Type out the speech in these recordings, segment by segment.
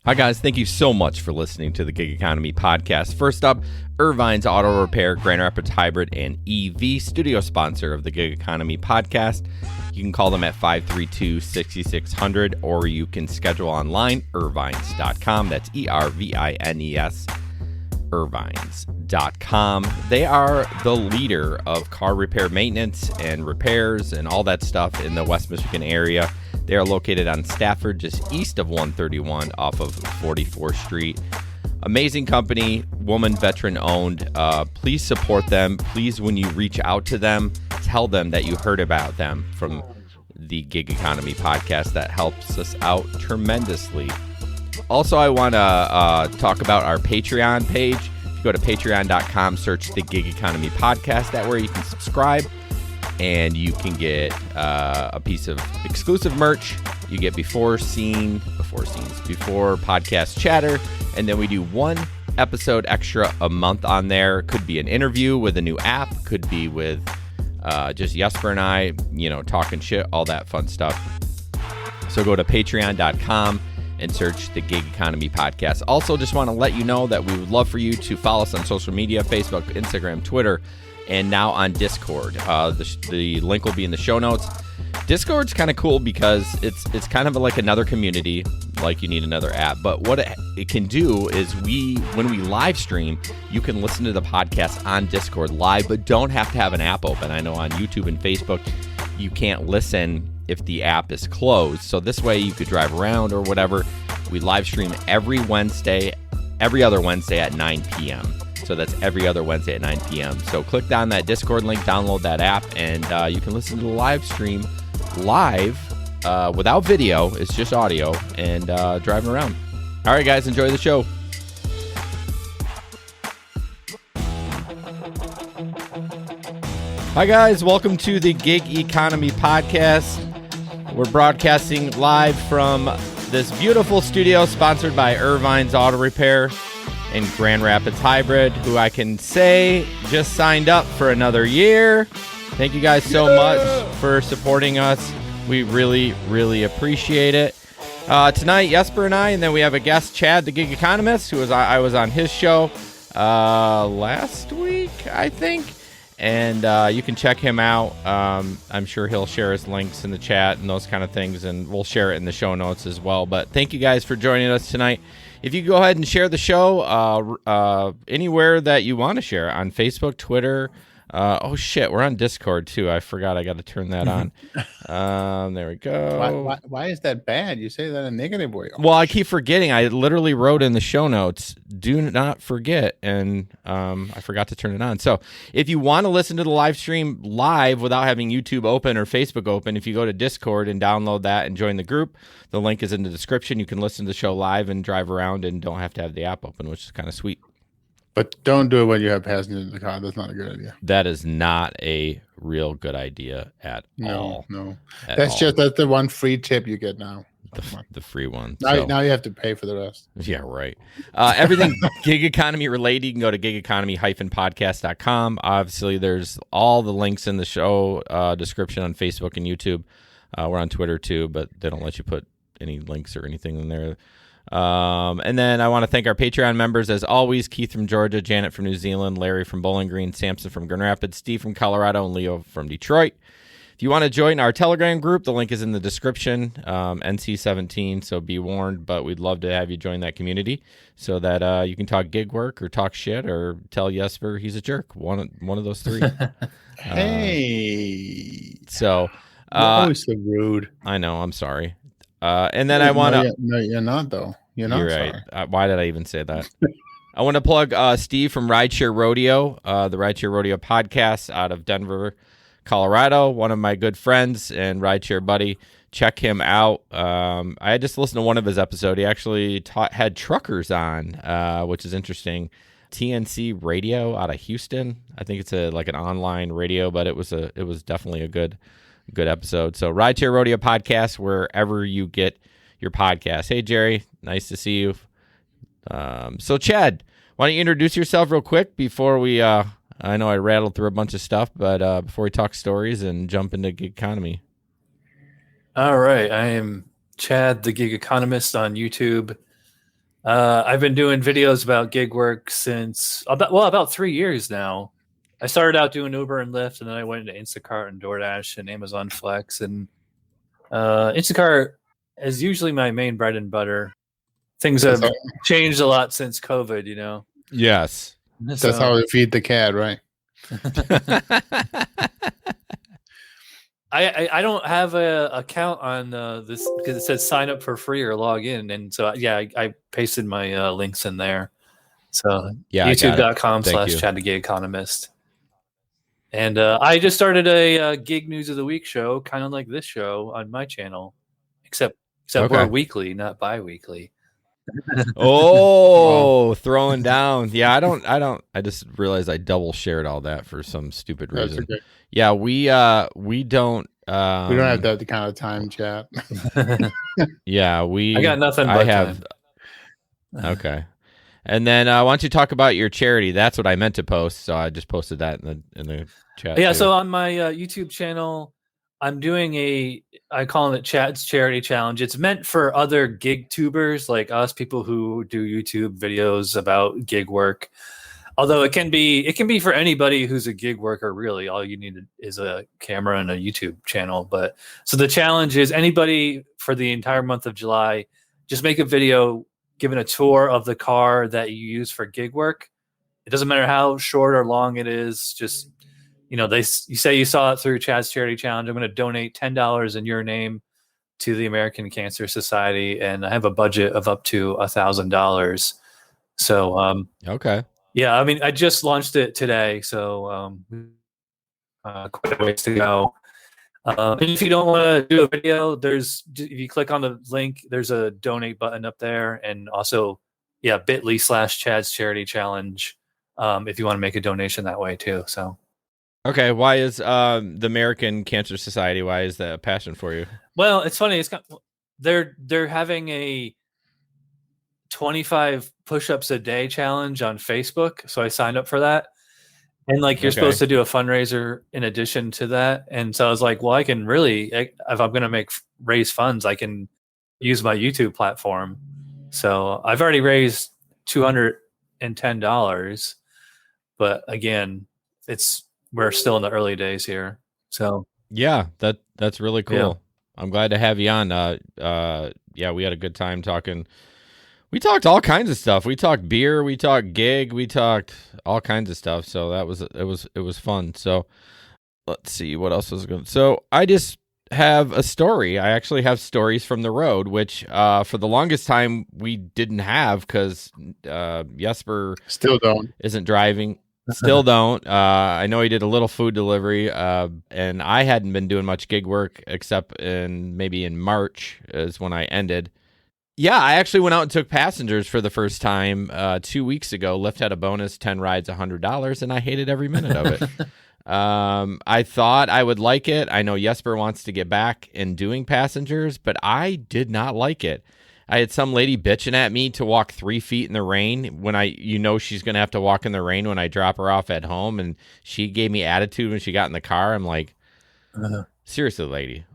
Hi, guys. Thank you so much for listening to the Gig Economy podcast. First up, Irvine's Auto Repair, Grand Rapids Hybrid, and EV, studio sponsor of the Gig Economy podcast. You can call them at 532-6600, or you can schedule online, irvines.com. That's E-R-V-I-N-E-S, irvines.com. They are the leader of car repair maintenance and repairs and all that stuff in the West Michigan area. They are located on Stafford, just east of 131 off of 44th Street. Amazing company, woman, veteran owned. Please support them. Please, when you reach out to them, tell them that you heard about them from the Gig Economy podcast. That helps us out tremendously. Also, I want to talk about our Patreon page. If you go to patreon.com, search the Gig Economy podcast. That way you can subscribe and you can get a piece of exclusive merch. You get before podcast chatter, and then we do one episode extra a month on there. Could be an interview with a new app, could be with just Jesper and I, talking shit, all that fun stuff. So go to patreon.com and search the Gig Economy podcast. Also, just want to let you know that we would love for you to follow us on social media, Facebook, Instagram, Twitter, and now on Discord. The link will be in the show notes. Discord's kind of cool because it's kind of like another community, like you need another app. But what it can do is when we live stream, you can listen to the podcast on Discord live, but don't have to have an app open. I know on YouTube and Facebook, you can't listen if the app is closed. So this way you could drive around or whatever. We live stream every other Wednesday at 9 p.m. So that's every other Wednesday at 9 p.m. So click on that Discord link, download that app, and you can listen to the live stream live without video. It's just audio and driving around. All right, guys, enjoy the show. Hi, guys. Welcome to the Gig Economy podcast. We're broadcasting live from this beautiful studio sponsored by Irvine's Auto Repair and Grand Rapids Hybrid, who I can say just signed up for another year. Thank you guys so much for supporting us. We really, really appreciate it. Tonight, Jesper and I, and then we have a guest, Chad, the Gig Economist, I was on his show last week, I think. And you can check him out. I'm sure he'll share his links in the chat and those kind of things, and we'll share it in the show notes as well. But thank you guys for joining us tonight. If you go ahead and share the show anywhere that you want to share, on Facebook, Twitter. Oh, shit, we're on Discord, too. I forgot I got to turn that on. There we go. Why is that bad? You say that in a negative way. Well, I keep forgetting. I literally wrote in the show notes, do not forget, and I forgot to turn it on. So if you want to listen to the live stream live without having YouTube open or Facebook open, if you go to Discord and download that and join the group, the link is in the description. You can listen to the show live and drive around and don't have to have the app open, which is kind of sweet. But don't do it when you have passengers in the car. That's not a good idea. That is not a real good idea at all. No. That's the one free tip you get now. The free one. Now you have to pay for the rest. Yeah, right. Everything gig economy related, you can go to gigeconomy-podcast.com. Obviously, there's all the links in the show description on Facebook and YouTube. We're on Twitter too, but they don't let you put any links or anything in there. And then I want to thank our Patreon members, as always: Keith from Georgia, Janet from New Zealand, Larry from Bowling Green, Samson from Grand Rapids, Steve from Colorado, and Leo from Detroit. If you want to join our Telegram group, the link is in the description, NC17, so be warned, but we'd love to have you join that community so that you can talk gig work or talk shit or tell Jesper he's a jerk, one of those three. Hey. So you're always so rude. I know, I'm sorry. And then I want to... No, you're not, though. You're not. You're right. Why did I even say that? I want to plug Steve from Rideshare Rodeo, the Rideshare Rodeo podcast out of Denver, Colorado. One of my good friends and rideshare buddy. Check him out. I just listened to one of his episodes. He actually had truckers on, which is interesting. TNC Radio out of Houston. I think it's like an online radio, but it was definitely a good episode. So Rideshare Rodeo podcast, wherever you get your podcast. Hey, Jerry, nice to see you. So Chad, why don't you introduce yourself real quick before we, I know I rattled through a bunch of stuff, but before we talk stories and jump into gig economy. All right. I am Chad, the Gig Economist on YouTube. I've been doing videos about gig work since about 3 years now. I started out doing Uber and Lyft, and then I went into Instacart and DoorDash and Amazon Flex. And Instacart is usually my main bread and butter. Things have changed a lot since COVID, you know. Yes. That's how we feed the cat, right? I don't have a account on this because it says sign up for free or log in, and so I pasted my links in there. So youtube.com/Chad the Gig Economist. And I just started a gig news of the week show, kind of like this show on my channel, except we're weekly, not bi-weekly. Oh, throwing down. Yeah, I just realized I double shared all that for some stupid reason. Okay. Yeah, we don't we don't have that kind of time, chat. Yeah, I got nothing but time. Okay. And then why don't you talk about your charity? That's what I meant to post, so I just posted that in the chat. Yeah, so on my YouTube channel, I'm doing I call it Chad's Charity Challenge. It's meant for other gig tubers like us, people who do YouTube videos about gig work. Although it can be for anybody who's a gig worker, really. All you need is a camera and a YouTube channel. But so the challenge is anybody for the entire month of July, just make a video giving a tour of the car that you use for gig work. It doesn't matter how short or long it is. Just, you know, you say you saw it through Chad's Charity Challenge. I'm going to donate $10 in your name to the American Cancer Society, and I have a budget of up to $1,000. So, okay. Yeah, I mean, I just launched it today, so quite a ways to go. And if you don't want to do a video, if you click on the link, there's a donate button up there, and also, bit.ly/Chad's Charity Challenge if you want to make a donation that way too. So, okay, why is the American Cancer Society? Why is that a passion for you? Well, it's funny. They're having a 25 push-ups a day challenge on Facebook, so I signed up for that. And you're supposed to do a fundraiser in addition to that. And so I was like, well, I can really, if I'm going to raise funds, I can use my YouTube platform. So I've already raised $210, but again, we're still in the early days here. So yeah, that's really cool. Yeah. I'm glad to have you on. We had a good time talking. We talked all kinds of stuff. We talked beer, we talked gig, we talked all kinds of stuff. So it was fun. So let's see what else was going. So I just have a story. I actually have stories from the road, which for the longest time we didn't have because Jesper still isn't driving. Still don't. I know he did a little food delivery, and I hadn't been doing much gig work except maybe in March is when I ended. Yeah, I actually went out and took passengers for the first time 2 weeks ago. Lyft had a bonus, 10 rides, $100, and I hated every minute of it. I thought I would like it. I know Jesper wants to get back in doing passengers, but I did not like it. I had some lady bitching at me to walk 3 feet in the rain when she's going to have to walk in the rain when I drop her off at home, and she gave me attitude when she got in the car. I'm like, seriously, lady,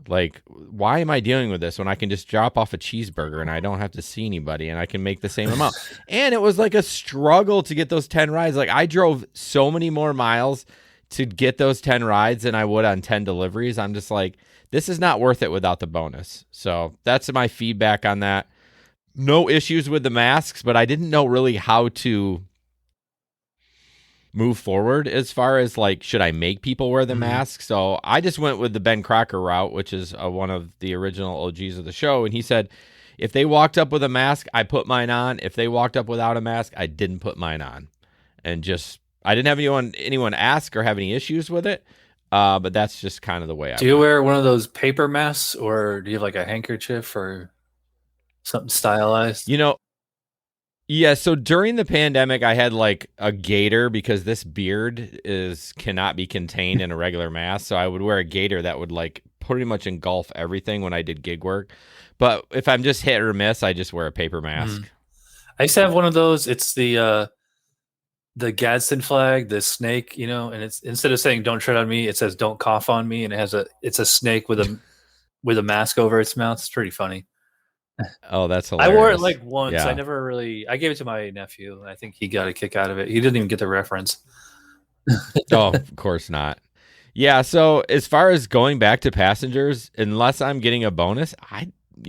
why am I dealing with this when I can just drop off a cheeseburger and I don't have to see anybody and I can make the same amount? And it was a struggle to get those 10 rides. I drove so many more miles to get those 10 rides than I would on 10 deliveries. I'm just like, this is not worth it without the bonus. So that's my feedback on that. No issues with the masks, but I didn't know really how to move forward as far as should I make people wear the mask? So I just went with the Ben Crocker route, which is one of the original OGs of the show. And he said, if they walked up with a mask, I put mine on. If they walked up without a mask, I didn't put mine on. And I didn't have anyone ask or have any issues with it. But that's just kind of the way I Do you wear one of those paper masks, or do you have a handkerchief or something stylized? Yeah, so during the pandemic, I had a gaiter because this beard cannot be contained in a regular mask. So I would wear a gaiter that would pretty much engulf everything when I did gig work. But if I'm just hit or miss, I just wear a paper mask. I used to have one of those. It's the Gadsden flag, the snake, and it's instead of saying "Don't tread on me," it says "Don't cough on me," and it's a snake with a mask over its mouth. It's pretty funny. Oh, that's I hilarious. wore it like once. Yeah. I gave it to my nephew. I think he got a kick out of it. He didn't even get the reference. Oh, of course not. Yeah, so as far as going back to passengers, unless I'm getting a bonus,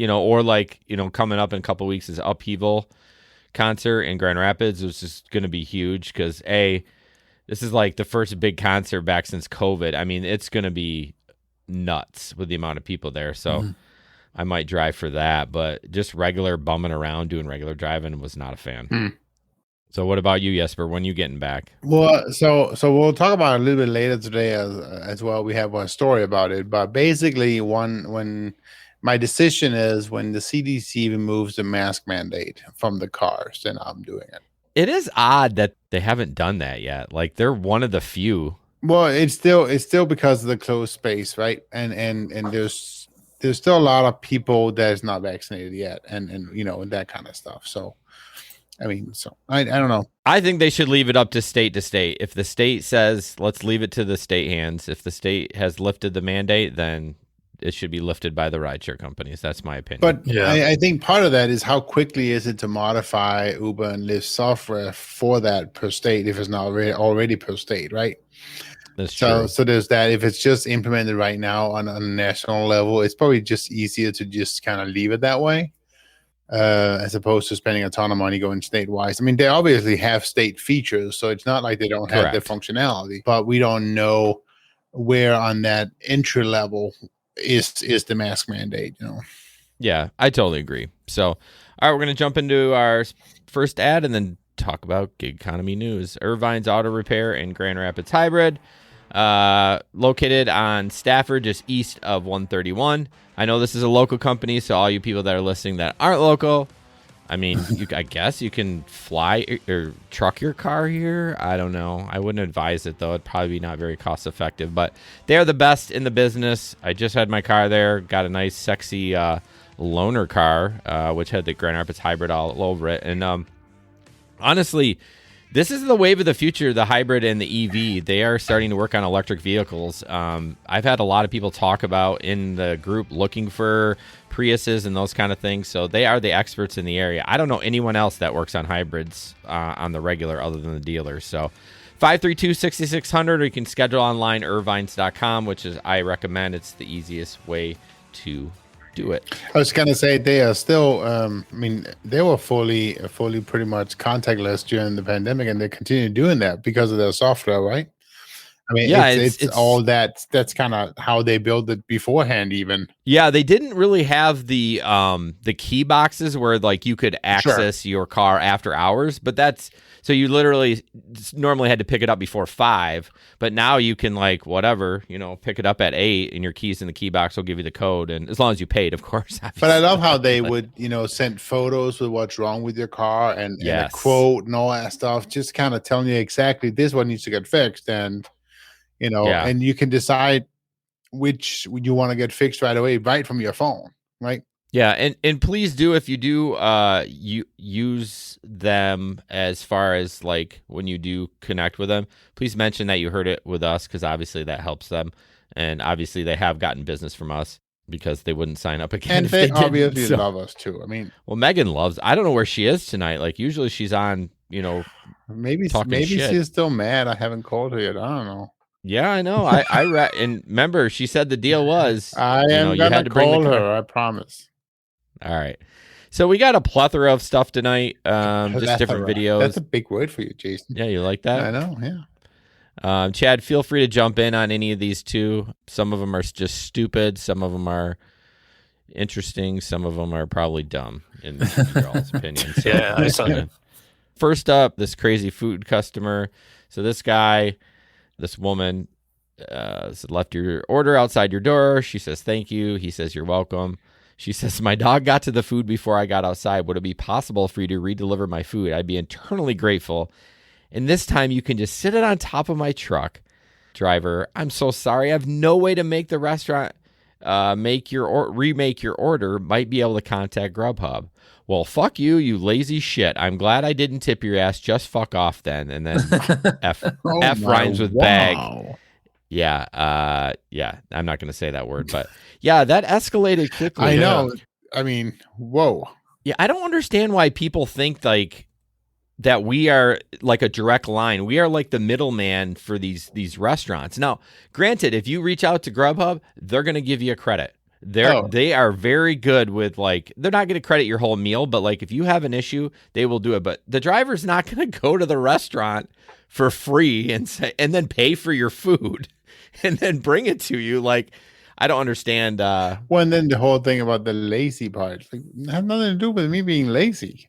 or like, coming up in a couple weeks is Upheaval concert in Grand Rapids, which is going to be huge because this is like the first big concert back since COVID. I mean, it's going to be nuts with the amount of people there. So I might drive for that, but just regular bumming around doing regular driving was not a fan. So what about you, Jesper? When you getting back? Well, so we'll talk about it a little bit later today as well. We have a story about it, but basically, when my decision is when the CDC removes the mask mandate from the cars, then I'm doing it. It is odd that they haven't done that yet. Like they're one of the few. Well, it's still because of the closed space, right? And there's still a lot of people that's not vaccinated yet, and that kind of stuff. So. I mean, I don't know. I think they should leave it up to state. If the state says, let's leave it to the state hands. If the state has lifted the mandate, then it should be lifted by the rideshare companies. That's my opinion. But yeah. I think part of that is how quickly is it to modify Uber and Lyft software for that per state if it's not already per state, right? That's true. So there's that. If it's just implemented right now on a national level, it's probably just easier to just kind of leave it that way. As opposed to spending a ton of money going statewide. I mean, they obviously have state features, so it's not like they don't have the functionality, but we don't know where on that entry level is the mask mandate, Yeah, I totally agree. So, all right, we're going to jump into our first ad and then talk about gig economy news. Irvine's Auto Repair in Grand Rapids Hybrid, located on Stafford, just east of 131. I know this is a local company, so all you people that are listening that aren't local, I mean, I guess you can fly or truck your car here. I don't know. I wouldn't advise it, though. It'd probably be not very cost effective, but they are the best in the business. I just had my car there, got a nice, sexy loaner car, which had the Grand Rapids Hybrid all over it. And honestly, this is the wave of the future, the hybrid and the EV. They are starting to work on electric vehicles. I've had a lot of people talk about in the group looking for Priuses and those kind of things. So they are the experts in the area. I don't know anyone else that works on hybrids on the regular other than the dealers. So 532-6600, or you can schedule online, irvines.com, which is, I recommend. It's the easiest way to do it. I was gonna say they are still. They were fully pretty much contactless during the pandemic, and they continue doing that because of their software, right? I mean, yeah, it's all that. That's kind of how they built it beforehand, even. Yeah, they didn't really have the key boxes where like you could access your car after hours, but that's. So you literally normally had to pick it up before 5, but now you can like whatever, pick it up at 8 and your keys in the key box will give you the code. And as long as you paid, of course. Obviously. But I love how they would, send photos with what's wrong with your car and a quote and all that stuff, just kind of telling you exactly this one needs to get fixed. And, and you can decide which you want to get fixed right away, right from your phone, right? Yeah, and please do, if you do you use them as far as like when you do connect with them, please mention that you heard it with us because obviously that helps them, and obviously they have gotten business from us because they wouldn't sign up again. And if they obviously love us too. I mean, well, Megan loves. I don't know where she is tonight. Like usually she's on, maybe shit. She's still mad. I haven't called her yet. I don't know. Yeah, I know. And remember, she said the deal was I am gonna call her. I promise. All right. So we got a plethora of stuff tonight. Just different videos. That's a big word for you, Jason. Yeah, you like that? I know, yeah. Chad, feel free to jump in on any of these too. Some of them are just stupid. Some of them are interesting. Some of them are probably dumb in your all's opinion. So, yeah, I saw that. First up, this crazy food customer. So this woman left your order outside your door. She says, thank you. He says, you're welcome. She says, my dog got to the food before I got outside. Would it be possible for you to redeliver my food? I'd be eternally grateful. And this time you can just sit it on top of my truck. Driver, I'm so sorry. I have no way to make the restaurant remake your order. Might be able to contact Grubhub. Well, fuck you, you lazy shit. I'm glad I didn't tip your ass. Just fuck off then. And then F rhymes with bag. Yeah, I'm not going to say that word, but yeah, that escalated quickly. I know. I mean, whoa. Yeah, I don't understand why people think like that we are like a direct line. We are like the middleman for these restaurants. Now, granted, if you reach out to Grubhub, they're going to give you a credit. They are very good with like, they're not going to credit your whole meal, but like if you have an issue, they will do it. But the driver's not going to go to the restaurant for free and then pay for your food and then bring it to you. Like, I don't understand. Well, and then the whole thing about the lazy part, like, it has nothing to do with me being lazy.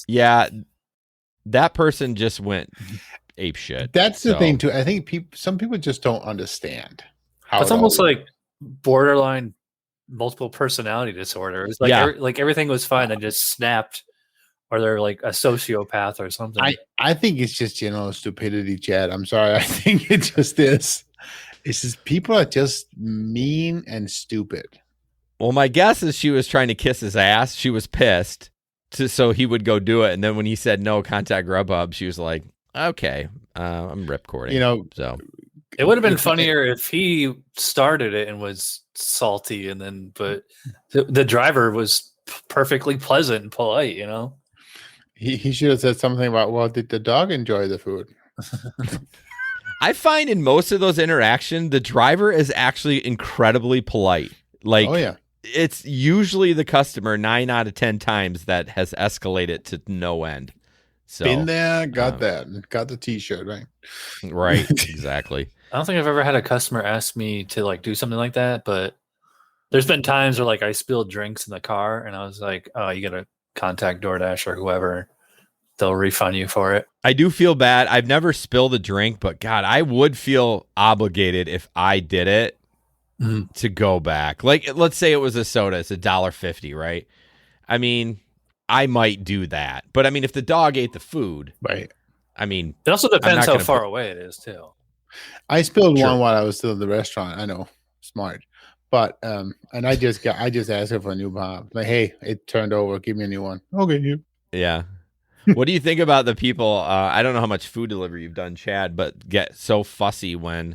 Yeah, that person just went ape shit. That's the thing too. I think some people just don't understand how it's almost like borderline multiple personality disorder. It's like like everything was fine, then just snapped, or they're like a sociopath or something. I think it's just general stupidity, Chad. I'm sorry. I think it just is. It's just people are just mean and stupid. Well, my guess is she was trying to kiss his ass. She was pissed, so he would go do it. And then when he said no, contact Grubhub, she was like, "Okay, I'm ripcording." You know, so it would have been funnier if he started it and was salty, and then but the driver was perfectly pleasant and polite. You know, he should have said something about, "Well, did the dog enjoy the food?" I find in most of those interactions, the driver is actually incredibly polite. Like, oh yeah, it's usually the customer 9 out of 10 times that has escalated to no end. So, been there, got that, got the T-shirt, right? Right, exactly. I don't think I've ever had a customer ask me to like do something like that, but there's been times where like I spilled drinks in the car, and I was like, "Oh, you gotta contact DoorDash or whoever." They'll refund you for it. I do feel bad. I've never spilled a drink, but God, I would feel obligated if I did it to go back. Like, let's say it was a soda. It's $1.50, right? I mean, I might do that. But I mean, if the dog ate the food, right? I mean, it also depends how far away it is too. I spilled one while I was still in the restaurant. I know, smart. But and I just asked her for a new bomb. Like, hey, it turned over. Give me a new one. Okay, yeah. What do you think about the people? I don't know how much food delivery you've done, Chad, but get so fussy when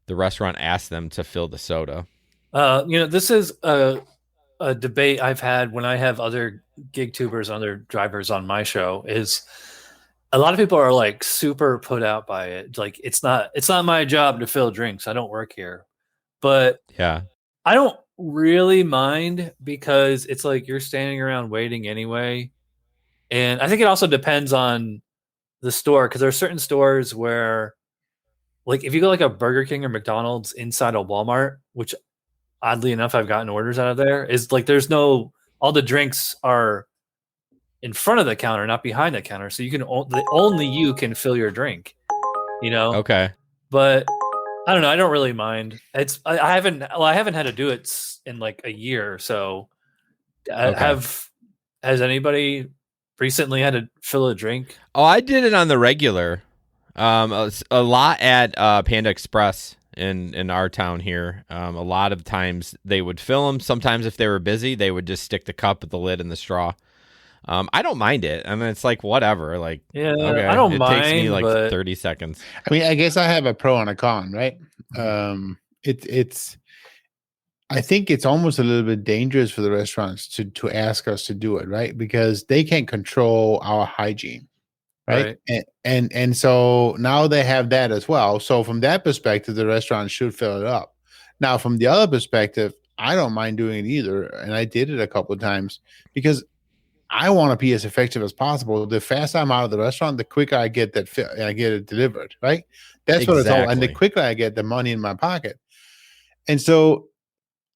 the restaurant asks them to fill the soda. This is a debate I've had when I have other gig tubers, other drivers on my show. Is a lot of people are like super put out by it. Like it's not my job to fill drinks. I don't work here, but yeah, I don't really mind because it's like you're standing around waiting anyway. And I think it also depends on the store, because there are certain stores where, like, if you go like a Burger King or McDonald's inside a Walmart, which oddly enough I've gotten orders out of there, is like there's no, all the drinks are in front of the counter, not behind the counter, so you can only you can fill your drink. You know? Okay. But I don't know. I don't really mind. I haven't had to do it in like a year. So has anybody recently had to fill a drink? Oh, I did it on the regular. A lot at Panda Express in our town here. A lot of times they would fill them. Sometimes if they were busy, they would just stick the cup with the lid and the straw. I don't mind it. I mean, it's like whatever. Like, yeah, okay. I don't mind. It takes me like 30 seconds. I mean, I guess I have a pro and a con, right? I think it's almost a little bit dangerous for the restaurants to ask us to do it, right? Because they can't control our hygiene, right? And so now they have that as well. So from that perspective, the restaurant should fill it up. Now, from the other perspective, I don't mind doing it either, and I did it a couple of times because I want to be as effective as possible. The faster I'm out of the restaurant, the quicker I get I get it delivered, right? That's what it's all. And the quicker I get the money in my pocket. And so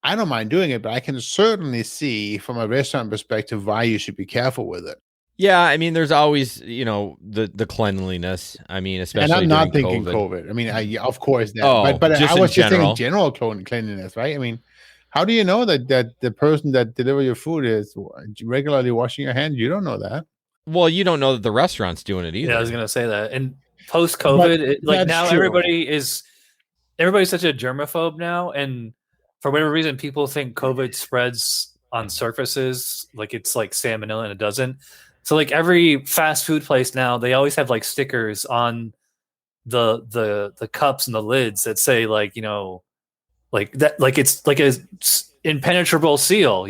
I don't mind doing it, but I can certainly see from a restaurant perspective why you should be careful with it. Yeah, I mean, there's always, the cleanliness. I mean, especially and I'm not during thinking COVID. I mean, of course, that, but I was just saying general cleanliness, right? I mean, how do you know that the person that delivers your food is regularly washing your hands? You don't know that. Well, you don't know that the restaurant's doing it either. Yeah, I was going to say that. And post-COVID, now true. everybody's such a germaphobe now, and for whatever reason, people think COVID spreads on surfaces, like it's like salmonella, and it doesn't. So like every fast food place now, they always have like stickers on the cups and the lids that say like, like that, like it's like a impenetrable seal,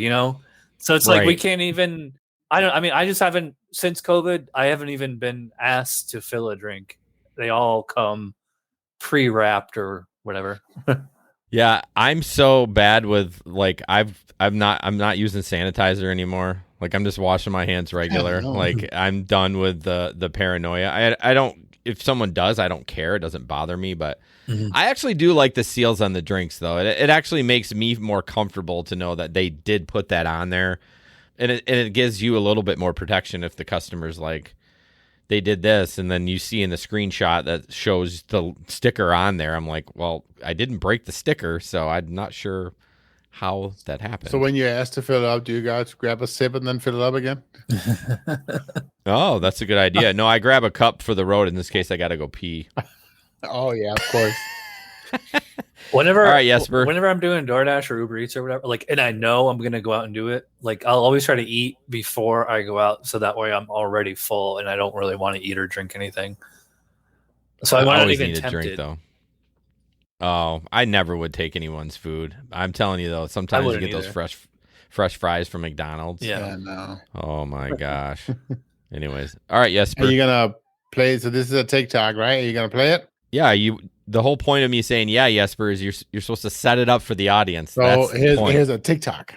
So it's like we Right. can't even. I just haven't since COVID. I haven't even been asked to fill a drink. They all come pre-wrapped or whatever. Yeah, I'm so bad with like I'm not using sanitizer anymore. Like I'm just washing my hands regular. no. Like I'm done with the paranoia. I don't, if someone does, I don't care. It doesn't bother me, but I actually do like the seals on the drinks though. It actually makes me more comfortable to know that they did put that on there. And it gives you a little bit more protection if the customer's like, they did this, and then you see in the screenshot that shows the sticker on there. I'm like, well, I didn't break the sticker, so I'm not sure how that happened. So when you're asked to fill it up, do you guys grab a sip and then fill it up again? Oh, that's a good idea. No, I grab a cup for the road. In this case, I got to go pee. Oh yeah, of course. Whenever, All right, Jesper. Whenever I'm doing DoorDash or Uber Eats or whatever, like, and I know I'm gonna go out and do it, like, I'll always try to eat before I go out, so that way I'm already full and I don't really want to eat or drink anything. So I'm not always even need a tempted. drink though. Oh, I never would take anyone's food. I'm telling you though, sometimes you get those fresh fries from McDonald's. Yeah. No. Oh my gosh. Anyways, all right, Jesper. Are you gonna play? So this is a TikTok, right? Are you gonna play it? Yeah, the whole point of me saying yeah, Jesper, is you're supposed to set it up for the audience. So That's the point. here's a TikTok.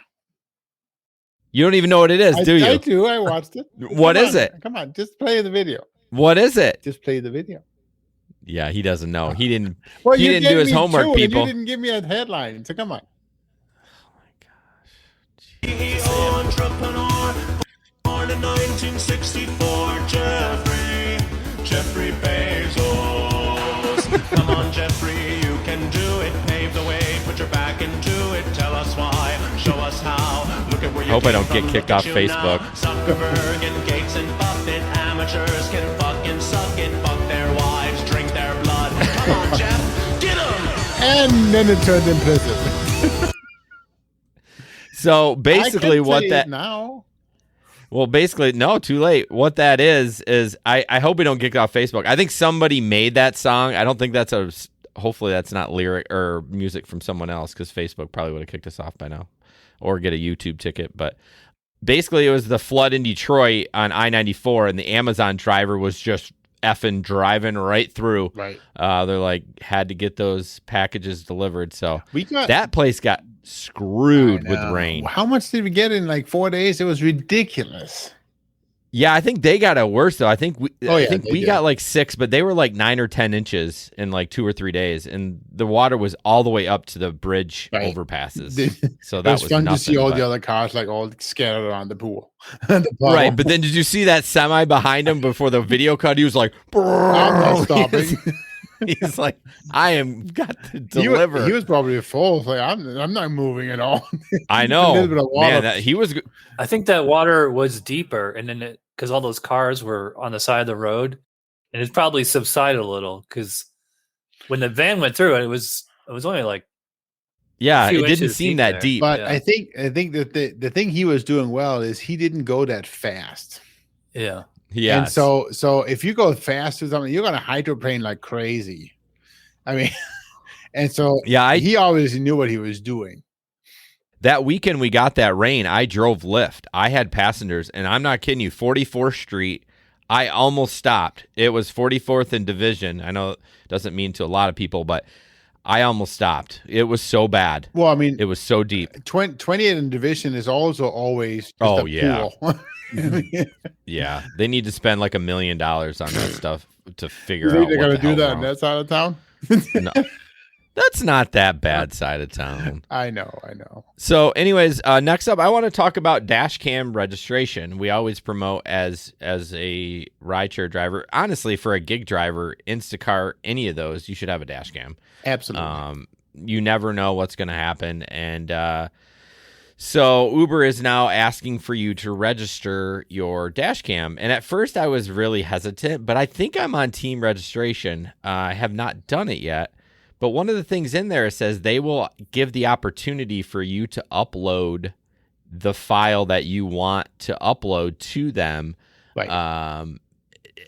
You don't even know what it is, do you? I do. I watched it. What is it? Come on, just play the video. What is it? Just play the video. Yeah, he doesn't know. He didn't. Well, He you didn't gave do his me homework, two, and people. You didn't give me a headline. So come on. Entrepreneur, born in 1964, Jeffrey Bezos. Come on, Jeffrey, you can do it. Pave the way, put your back into it. Tell us why, show us how. Look at where you Hope I came don't get from, kicked look off at you Facebook. now. Zuckerberg and Gates and Buffett, amateurs can fucking suck it, fuck their wives, drink their blood. Come on, Jeff, get 'em. And then it turned implicit. So basically, I can what say that it now. Well, basically, no, too late. What that is I hope we don't get off Facebook. I think somebody made that song. I don't think hopefully that's not lyric or music from someone else, because Facebook probably would have kicked us off by now or get a YouTube ticket. But basically, it was the flood in Detroit on I-94, and the Amazon driver was just effing driving right through. Right. They're like, had to get those packages delivered. So got that place got screwed with rain. How much did we get in like 4 days? It was ridiculous. Yeah, I think they got it worse though. I think we did. got like 6, but they were like 9 or 10 inches in like 2 or 3 days, and the water was all the way up to the bridge overpasses. So that was fun nothing, to see all but- the other cars like all scattered around the pool. Right, but then did you see that semi behind him before the video cut? He was like, I'm not stopping. He's like, I am got to deliver. He was probably full. Like I'm not moving at all. I know, A little bit of water. man. He was. I think that water was deeper, and then because all those cars were on the side of the road, and it probably subsided a little because when the van went through it, it was only like Yeah, a few it didn't inches seem deep that there. deep. But Yeah. I think that the thing he was doing well is he didn't go that fast. yeah. Yeah, And so if you go fast or something, you're gonna hydroplane like crazy. I mean, and so he obviously knew what he was doing. that weekend we got that rain, I drove Lyft. I had passengers, and I'm not kidding you, 44th Street, I almost stopped. It was 44th and Division. I know it doesn't mean to a lot of people, but I almost stopped. It was so bad. Well, I mean, It was so deep. 28th and Division is also always just Oh, a yeah. pool. Yeah, they need to spend like $1 million on that stuff to figure You think out they're what gonna the do hell's that wrong. on that side of town? No, that's not that bad side of town. I know. So, anyways, next up, I want to talk about dash cam registration. We always promote as a rideshare driver. Honestly, for a gig driver, Instacart, any of those, you should have a dash cam. Absolutely. You never know what's going to happen, and so Uber is now asking for you to register your dash cam. And at first, I was really hesitant, but I think I'm on team registration. I have not done it yet. But one of the things in there says they will give the opportunity for you to upload the file that you want to upload to them, Right.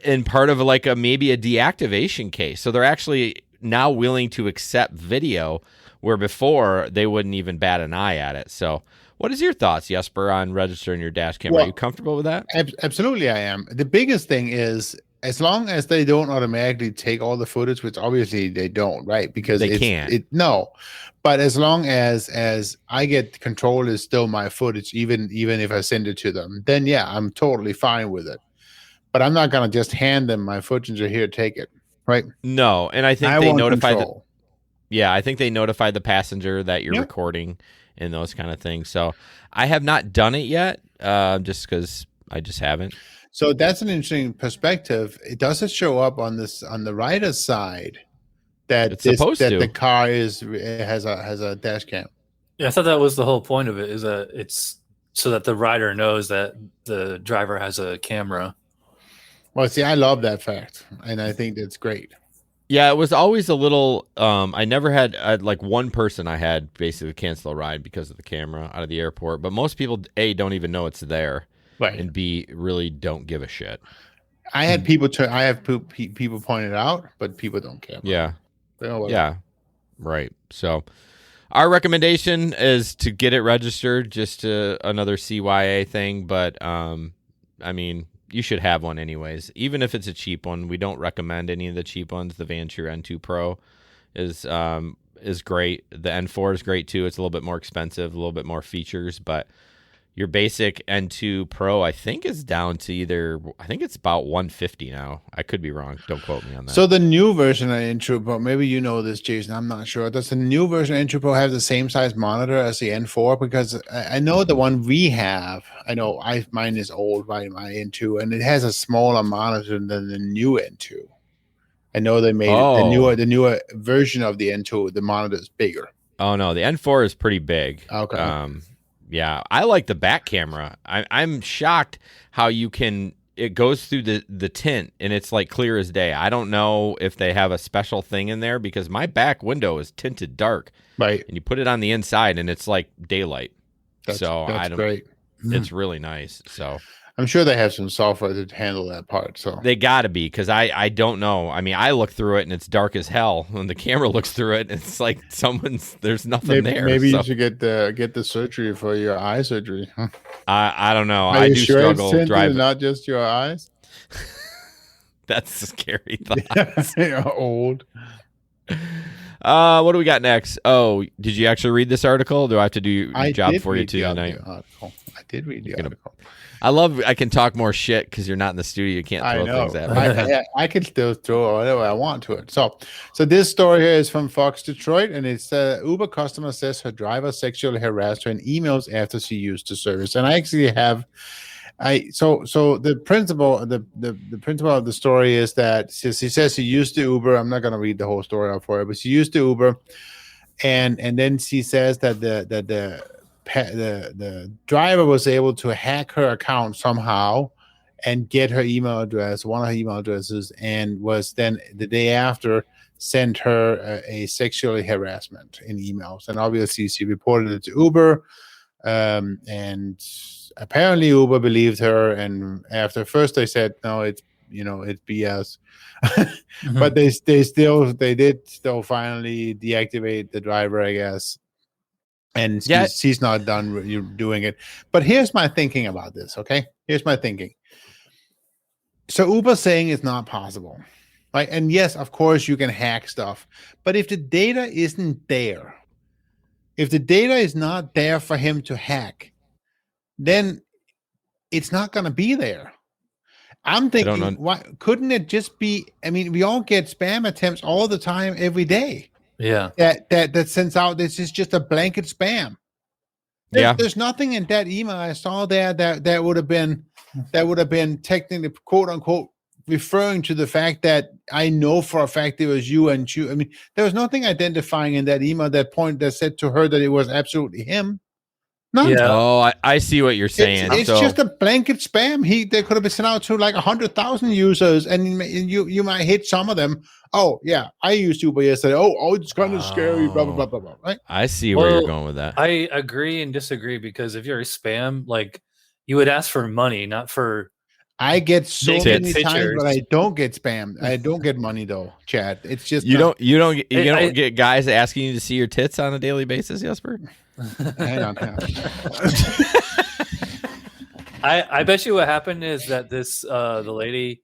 in part of like maybe a deactivation case. So they're actually now willing to accept video where before they wouldn't even bat an eye at it. So What is your thoughts, Jesper, on registering your dash cam? Well, Are you comfortable with that? Absolutely, I am. The biggest thing is as long as they don't automatically take all the footage, which obviously they don't, right? Because They can't. No, but as long as I get control is still my footage, even if I send it to them, then yeah, I'm totally fine with it. But I'm not gonna just hand them my footage and say, here, take it, right? No, and I think I they want notify control. I think they notify the passenger that you're Yep. recording and those kind of things. So I have not done it yet, just because I just haven't. So that's an interesting perspective. It doesn't show up on the rider's side that It's supposed to. the car has a dash cam. Yeah, I thought that was the whole point of it, is that it's so that the rider knows that the driver has a camera. Well, see, I love that fact, and I think that's great. Yeah, it was always a little. I never had like one person I had basically cancel a ride because of the camera out of the airport. But most people, A, don't even know it's there, Right. and B, really don't give a shit. I had people people point it out, but people don't care. Yeah, Oh, well. yeah, right. So our recommendation is to get it registered, just another CYA thing. But I mean, you should have one anyways, even if it's a cheap one. We don't recommend any of the cheap ones. The Vanture N2 Pro is great. The N4 is great too. It's a little bit more expensive, a little bit more features, but your basic N2 Pro, I think, is down to I think it's about $150 now. I could be wrong. Don't quote me on that. So the new version of N2 Pro, maybe you know this, Jason, I'm not sure. Does the new version of N2 Pro have the same size monitor as the N4? Because I know the one we have, mine is old, my N2, and it has a smaller monitor than the new N2. I know they made the newer version of the N2, the monitor is bigger. Oh no, the N4 is pretty big. Okay. Yeah, I like the back camera. I'm shocked how it goes through the tint and it's like clear as day. I don't know if they have a special thing in there because my back window is tinted dark. Right. And you put it on the inside and it's like daylight. That's That's great. It's really nice. So I'm sure they have some software to handle that part. So they got to be, because I don't know. I mean, I look through it and it's dark as hell. When the camera looks through it, it's like there's nothing there. Maybe so. you should get the surgery for your eye surgery. Huh? I don't know. Are I you do sure struggle it's driving. not just your eyes? That's a scary thought. You're old. What do we got next? Oh, did you actually read this article? Do I have to do your job for you too tonight? I did read the article. I can talk more shit because you're not in the studio. You can't throw things at me. I can still throw whatever I want to it. So this story here is from Fox Detroit, and it's Uber customer says her driver sexually harassed her in emails after she used the service. And I actually have, so the principle of the story is that she says she used the Uber. I'm not going to read the whole story out for her, but she used the Uber, and then she says that the driver was able to hack her account somehow and get her email address, one of her email addresses, and was then the day after sent her a sexually harassment in emails. And obviously she reported it to Uber, and apparently Uber believed her. And after first they said, no, it's BS. But they did still finally deactivate the driver, I guess. And she's not done doing it. But here's my thinking about this, okay? Here's my thinking. So Uber saying it's not possible, right? And yes, of course, you can hack stuff. But if the data isn't there, if the data is not there for him to hack, then it's not going to be there. I'm thinking, why couldn't it just be? I mean, we all get spam attempts all the time, every day. Yeah. That sends out, this is just a blanket spam. There's nothing in that email I saw there that would have been technically, quote unquote, referring to the fact that I know for a fact it was you and you. I mean, there was nothing identifying in that email that said to her that it was absolutely him. No. Yeah. Oh, I see what you're saying. It's just a blanket spam. They could have been sent out to like 100,000 users, and you might hit some of them. Oh yeah, I used Uber yesterday. Oh, it's kind of scary. Blah blah blah blah blah. Right? I see where you're going with that. I agree and disagree, because if you're a spam, like, you would ask for money, not for I get so They many get times, pictures. but I don't get spammed. I don't get money though, Chad. It's just You not- don't I- get guys asking you to see your tits on a daily basis, Jesper? Hang on. I bet you what happened is that the lady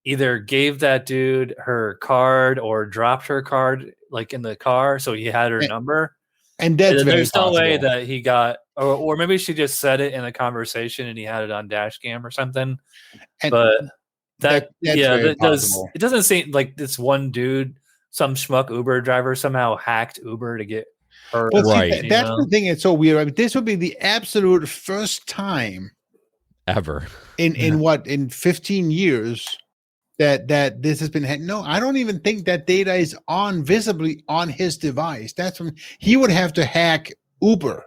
either gave that dude her card or dropped her card like in the car, so he had her number. And that's And then very there's no way possible. that he got, or maybe she just said it in a conversation and he had it on dashcam or something. And But that's very possible. it doesn't seem like this one dude, some schmuck Uber driver, somehow hacked Uber to get her. Well, see, Right. that's the thing. It's so weird. I mean, this would be the absolute first time Ever. in 15 years that this has been. No, I don't even think that data is visibly on his device. That's when he would have to hack Uber.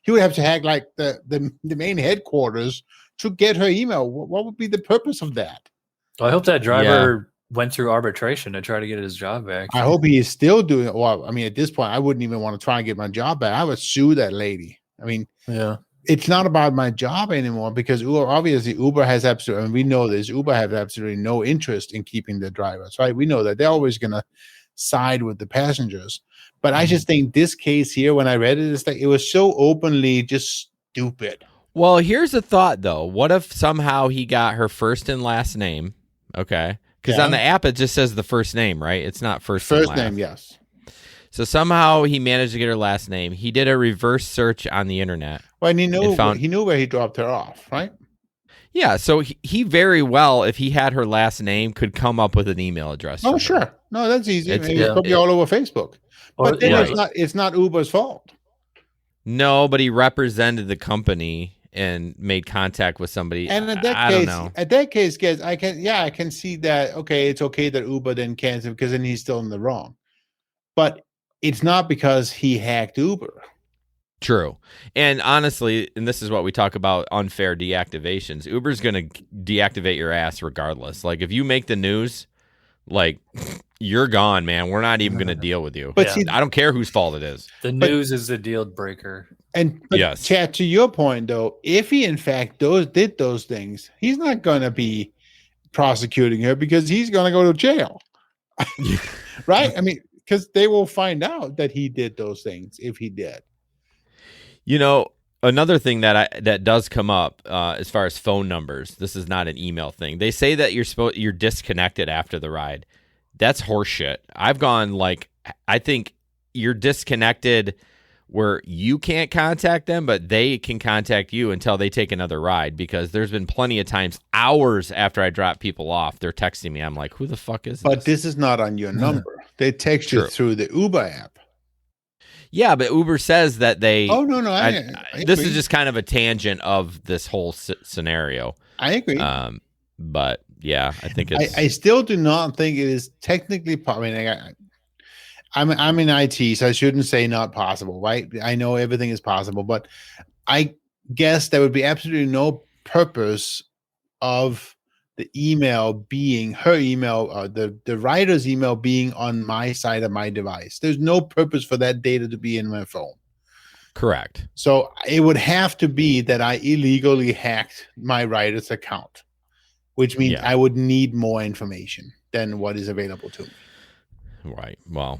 He would have to hack like the main headquarters to get her email. What would be the purpose of that? Well, I hope that driver went through arbitration to try to get his job back. I hope he is still doing it. Well, I mean, at this point, I wouldn't even want to try and get my job back. I would sue that lady. I mean, Yeah. it's not about my job anymore because Uber has absolutely, and we know this, Uber has absolutely no interest in keeping the drivers, right? We know that they're always going to side with the passengers. But I just think this case here, when I read it, it's like, it was so openly just stupid. Well, here's a thought though. What if somehow he got her first and last name? Okay. Because Yeah. on the app it just says the first name, right? It's not first and First last. name, yes. So somehow he managed to get her last name. He did a reverse search on the internet. Well, and he knew found- where he dropped her off, right? Yeah, so he very well, if he had her last name, could come up with an email address. Oh, for her. sure. No, that's easy. It's- It's probably all over Facebook. But then Right. it's not Uber's fault. No, but he represented the company and made contact with somebody. And in that I case, don't know. guys, I can see that. Okay, it's okay that Uber then cancel because then he's still in the wrong. But it's not because he hacked Uber. True. And honestly, and this is what we talk about, unfair deactivations. Uber's going to deactivate your ass regardless. Like if you make the news, like you're gone, man. We're not even going to deal with you. But Yeah. see, I don't care whose fault it is. The news is the deal breaker. but Yes. Chad, to your point though, if he in fact did those things, he's not going to be prosecuting her because he's going to go to jail, right? I mean, because they will find out that he did those things if he did. You know, another thing that does come up as far as phone numbers. This is not an email thing. They say that you're disconnected after the ride. That's horseshit. I've gone I think you're disconnected where you can't contact them, but they can contact you until they take another ride. Because there's been plenty of times, hours after I drop people off, they're texting me. I'm like, who the fuck is this? But this is not on your number. They text you True. through the Uber app. Yeah, but Uber says that they. Oh no, I this agree. is just kind of a tangent of this whole scenario. I agree. But yeah, I think it's. I still do not think it is technically. I mean, I'm in IT, so I shouldn't say not possible, right? I know everything is possible, but I guess there would be absolutely no purpose of the email being her email, the writer's email being on my side of my device. There's no purpose for that data to be in my phone. Correct. So it would have to be that I illegally hacked my writer's account, which means Yeah. I would need more information than what is available to me. Right. Well,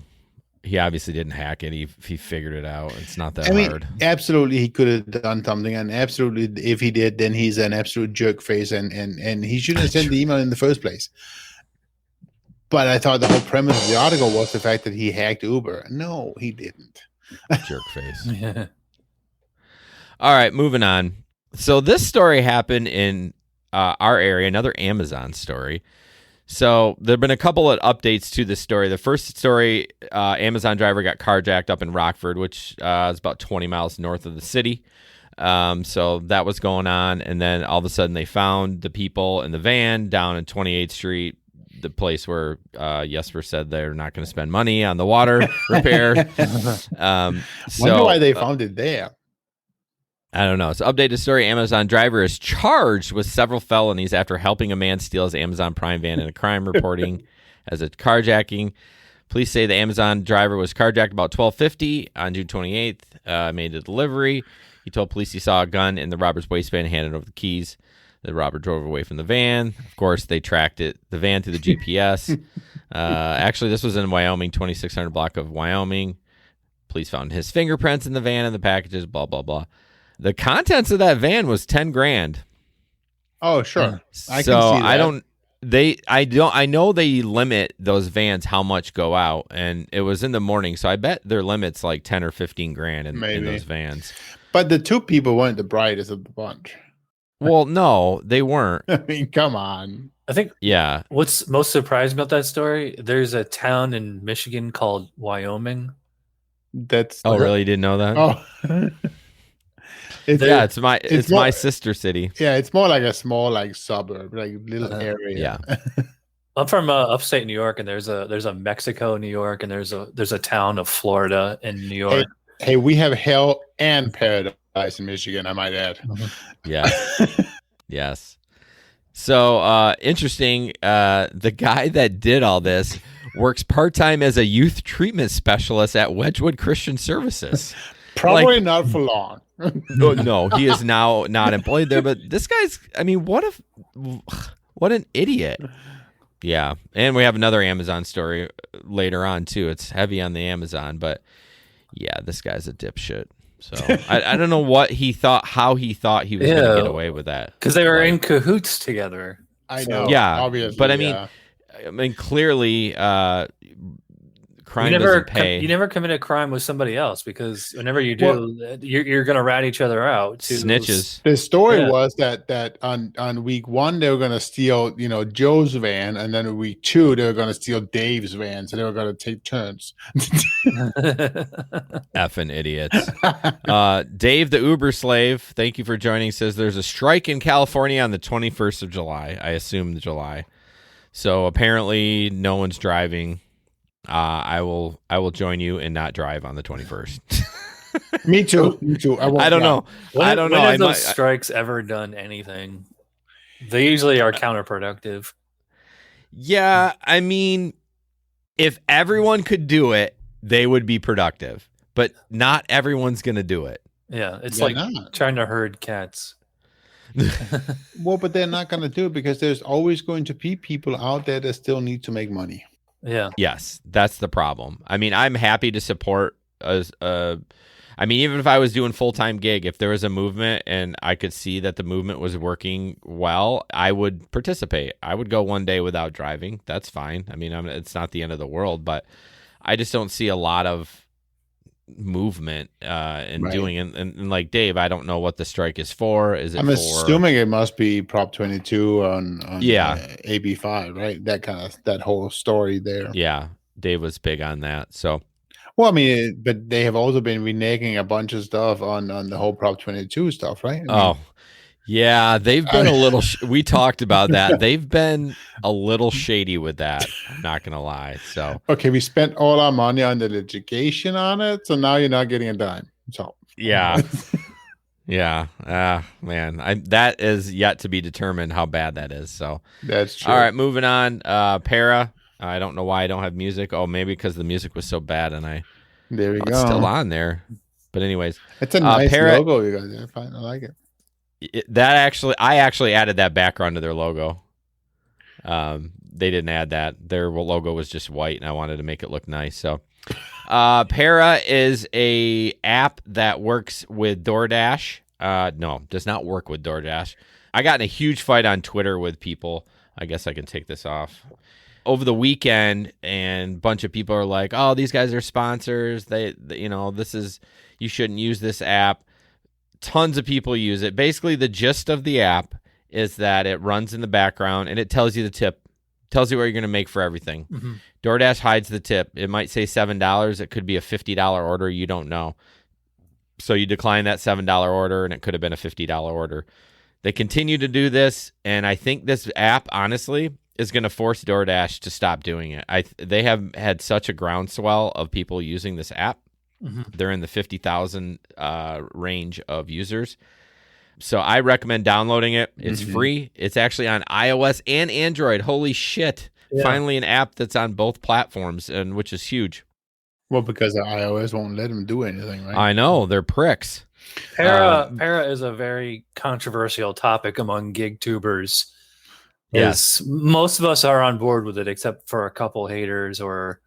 he obviously didn't hack it. He figured it out. It's not that I mean, hard. absolutely, he could have done something, and absolutely, if he did, then he's an absolute jerk face, and he shouldn't have sent the email in the first place. But I thought the whole premise of the article was the fact that he hacked Uber. No, he didn't. Jerk face. Yeah. All right, moving on. So this story happened in our area, another Amazon story. So there have been a couple of updates to this story. The first story, Amazon driver got carjacked up in Rockford, which is about 20 miles north of the city. So that was going on. And then all of a sudden they found the people in the van down in 28th Street, the place where Jesper said they're not going to spend money on the water repair. Wonder why they found it there. I don't know. So updated story, Amazon driver is charged with several felonies after helping a man steal his Amazon Prime van in a crime reporting as a carjacking. Police say the Amazon driver was carjacked about 12:50 on June 28th, made a delivery. He told police he saw a gun in the robber's waistband and handed over the keys. The robber drove away from the van. Of course, they tracked the van through the GPS. Actually, this was in Wyoming, 2600 block of Wyoming. Police found his fingerprints in the van and the packages, blah, blah, blah. The contents of that van was $10,000. Oh, sure. I So can see that. I know they limit those vans how much go out, and it was in the morning, so I bet their limit's like 10 or 15 grand in those vans. But the two people weren't the brightest of the bunch. Well, no, they weren't. I mean, come on. I think Yeah. what's most surprising about that story, there's a town in Michigan called Wyoming. Oh, really? You didn't know that? Oh. It's my sister city. Yeah, it's more like a small like suburb, like little area. Yeah. I'm from upstate New York, and there's a Mexico, New York, and there's a town of Florida in New York. Hey, we have hell and paradise in Michigan, I might add. Yeah. Yes. So interesting. The guy that did all this works part-time as a youth treatment specialist at Wedgwood Christian Services. Probably not for long. No, he is now not employed there. But this guy's, I mean, what an idiot. Yeah. And we have another Amazon story later on, too. It's heavy on the Amazon. But, yeah, this guy's a dipshit. So I don't know how he thought he was going to get away with that. Because they were in cahoots together. I know. Yeah. Obviously, but, I mean, clearly, crime doesn't pay. You never commit a crime with somebody else, because whenever you do, you're going to rat each other out. Snitches. The story was that on week 1 they were going to steal Joe's van, and then in week 2 they were going to steal Dave's van, so they were going to take turns. Effing idiots. Dave the Uber slave, thank you for joining, says there's a strike in California on the 21st of July. I assume July. So apparently no one's driving. I will join you and not drive on the 21st. Me too. I don't know. I don't know. When have those strikes ever done anything? They usually are counterproductive. Yeah, I mean, if everyone could do it, they would be productive. But not everyone's going to do it. Yeah, it's like trying to herd cats. Well, but they're not going to do it because there's always going to be people out there that still need to make money. Yeah. Yes, that's the problem. I mean, I'm happy to support I mean, even if I was doing full-time gig, if there was a movement and I could see that the movement was working well, I would participate. I would go one day without driving. That's fine. I mean, it's not the end of the world, but I just don't see a lot of movement doing it. And like Dave, I don't know what the strike is for. I'm assuming it must be Prop 22 on AB5, right? That whole story there. Yeah, Dave was big on that. So, well, I mean, but they have also been reneging a bunch of stuff on the whole Prop 22 stuff, right? Yeah, they've been a little. We talked about that. They've been a little shady with that. I'm not gonna lie. So okay, we spent all our money on the litigation on it, so now you're not getting a dime. So yeah, yeah. Man, that is yet to be determined how bad that is. So that's true. All right, moving on. Para. I don't know why I don't have music. Oh, maybe because the music was so bad, and there we go. It's still on there. But anyways, it's a nice logo you guys have. I like it. I actually added that background to their logo. They didn't add that. Their logo was just white, and I wanted to make it look nice. So, Para is a app that works with DoorDash. No, does not work with DoorDash. I got in a huge fight on Twitter with people. I guess I can take this off. Over the weekend, and a bunch of people are like, "Oh, these guys are sponsors. You shouldn't use this app." Tons of people use it. Basically, the gist of the app is that it runs in the background and it tells you the tip, tells you what you're going to make for everything. Mm-hmm. DoorDash hides the tip. It might say $7. It could be a $50 order. You don't know. So you decline that $7 order, and it could have been a $50 order. They continue to do this, and I think this app, honestly, is going to force DoorDash to stop doing it. They have had such a groundswell of people using this app. Mm-hmm. They're in the 50,000 range of users. So I recommend downloading it. It's free. It's actually on iOS and Android. Holy shit. Yeah. Finally an app that's on both platforms, and which is huge. Well, because the iOS won't let them do anything, right? I know. They're pricks. Para is a very controversial topic among gig tubers. Yes. Most of us are on board with it, except for a couple haters or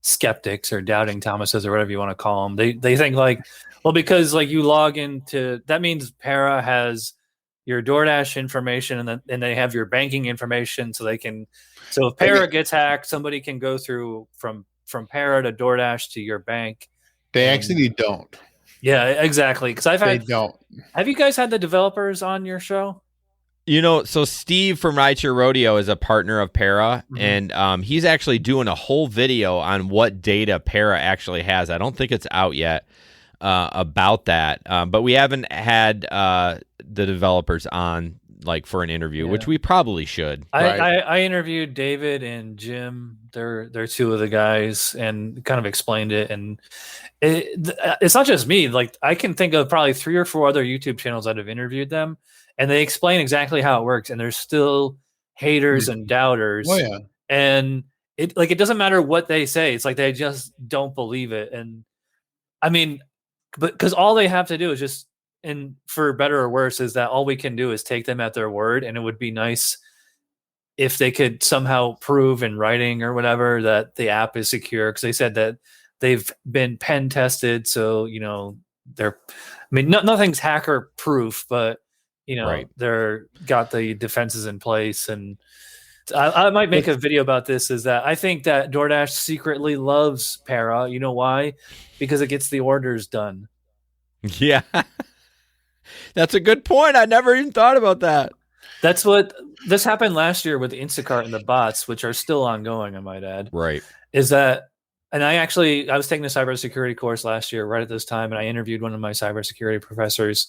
skeptics or doubting Thomases or whatever you want to call them. They think like, well, because like you log into, that means Para has your DoorDash information and they have your banking information, so if Para gets hacked, somebody can go through from Para to DoorDash to your bank. They actually don't. Yeah, exactly. Because They don't. Have you guys had the developers on your show? So Steve from Rideshare Rodeo is a partner of Para, and he's actually doing a whole video on what data Para actually has. I don't think it's out yet about that, but we haven't had the developers on like for an interview, which we probably should. I interviewed David and Jim. They're two of the guys, and kind of explained it. And it's not just me. Like I can think of probably 3 or 4 other YouTube channels that have interviewed them, and they explain exactly how it works. And there's still haters and doubters. Oh yeah. And it doesn't matter what they say. It's like they just don't believe it. And I mean, but because all they have to do is just, and for better or worse, is that all we can do is take them at their word. And it would be nice if they could somehow prove in writing or whatever that the app is secure, because they said that they've been pen tested. So, nothing's hacker proof, but they're got the defenses in place. And I might make a video about this, is that I think that DoorDash secretly loves Para. You know why? Because it gets the orders done. Yeah. That's a good point. I never even thought about that. That's what this happened last year with Instacart and the bots, which are still ongoing, I might add. Right. Is that, and I was taking a cybersecurity course last year right at this time, and I interviewed one of my cybersecurity professors,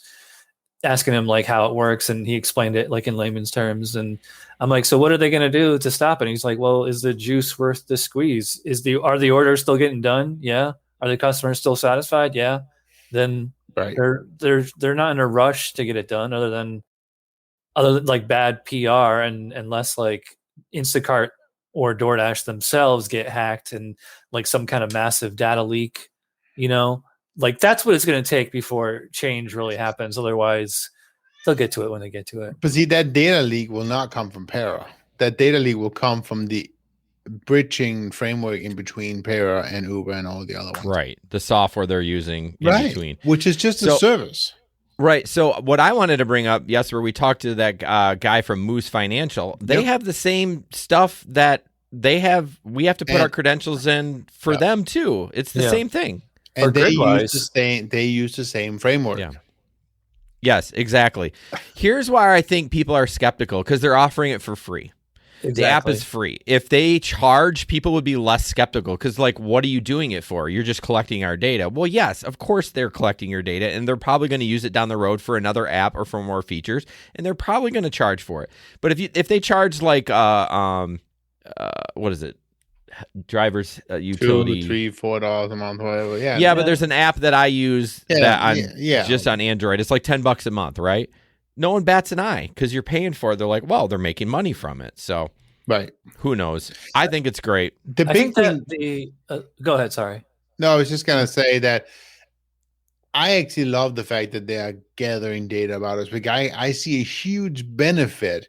asking him like how it works, and he explained it like in layman's terms. And I'm like, so what are they going to do to stop it? And he's like, well, is the juice worth the squeeze? Are the orders still getting done? Yeah. Are the customers still satisfied? Yeah. Then they're not in a rush to get it done, other than like bad PR, and unless like Instacart or DoorDash themselves get hacked and like some kind of massive data leak, like that's what it's going to take before change really happens. Otherwise, they'll get to it when they get to it. But see, that data leak will not come from Para. That data leak will come from the bridging framework in between Para and Uber and all the other ones. Right. The software they're using in between. Which is just a service. Right. So what I wanted to bring up, where we talked to that guy from Moose Financial, they have the same stuff that they have. We have to put our credentials in for them too. It's the same thing. And they use the same framework. Yeah. Yes, exactly. Here's why I think people are skeptical, because they're offering it for free. Exactly. The app is free. If they charge, people would be less skeptical, because like, what are you doing it for? You're just collecting our data. Well, yes, of course they're collecting your data, and they're probably going to use it down the road for another app or for more features, and they're probably going to charge for it. But if they charge like what is it? Driver's utility, $2, $3, $4 a month, whatever. Yeah, but there's an app that I use just on Android. It's like $10 a month, right? No one bats an eye because you're paying for it. They're like, well, they're making money from it. So, who knows? I think it's great. The big thing. Go ahead. Sorry. No, I was just gonna say that I actually love the fact that they are gathering data about us. Because I see a huge benefit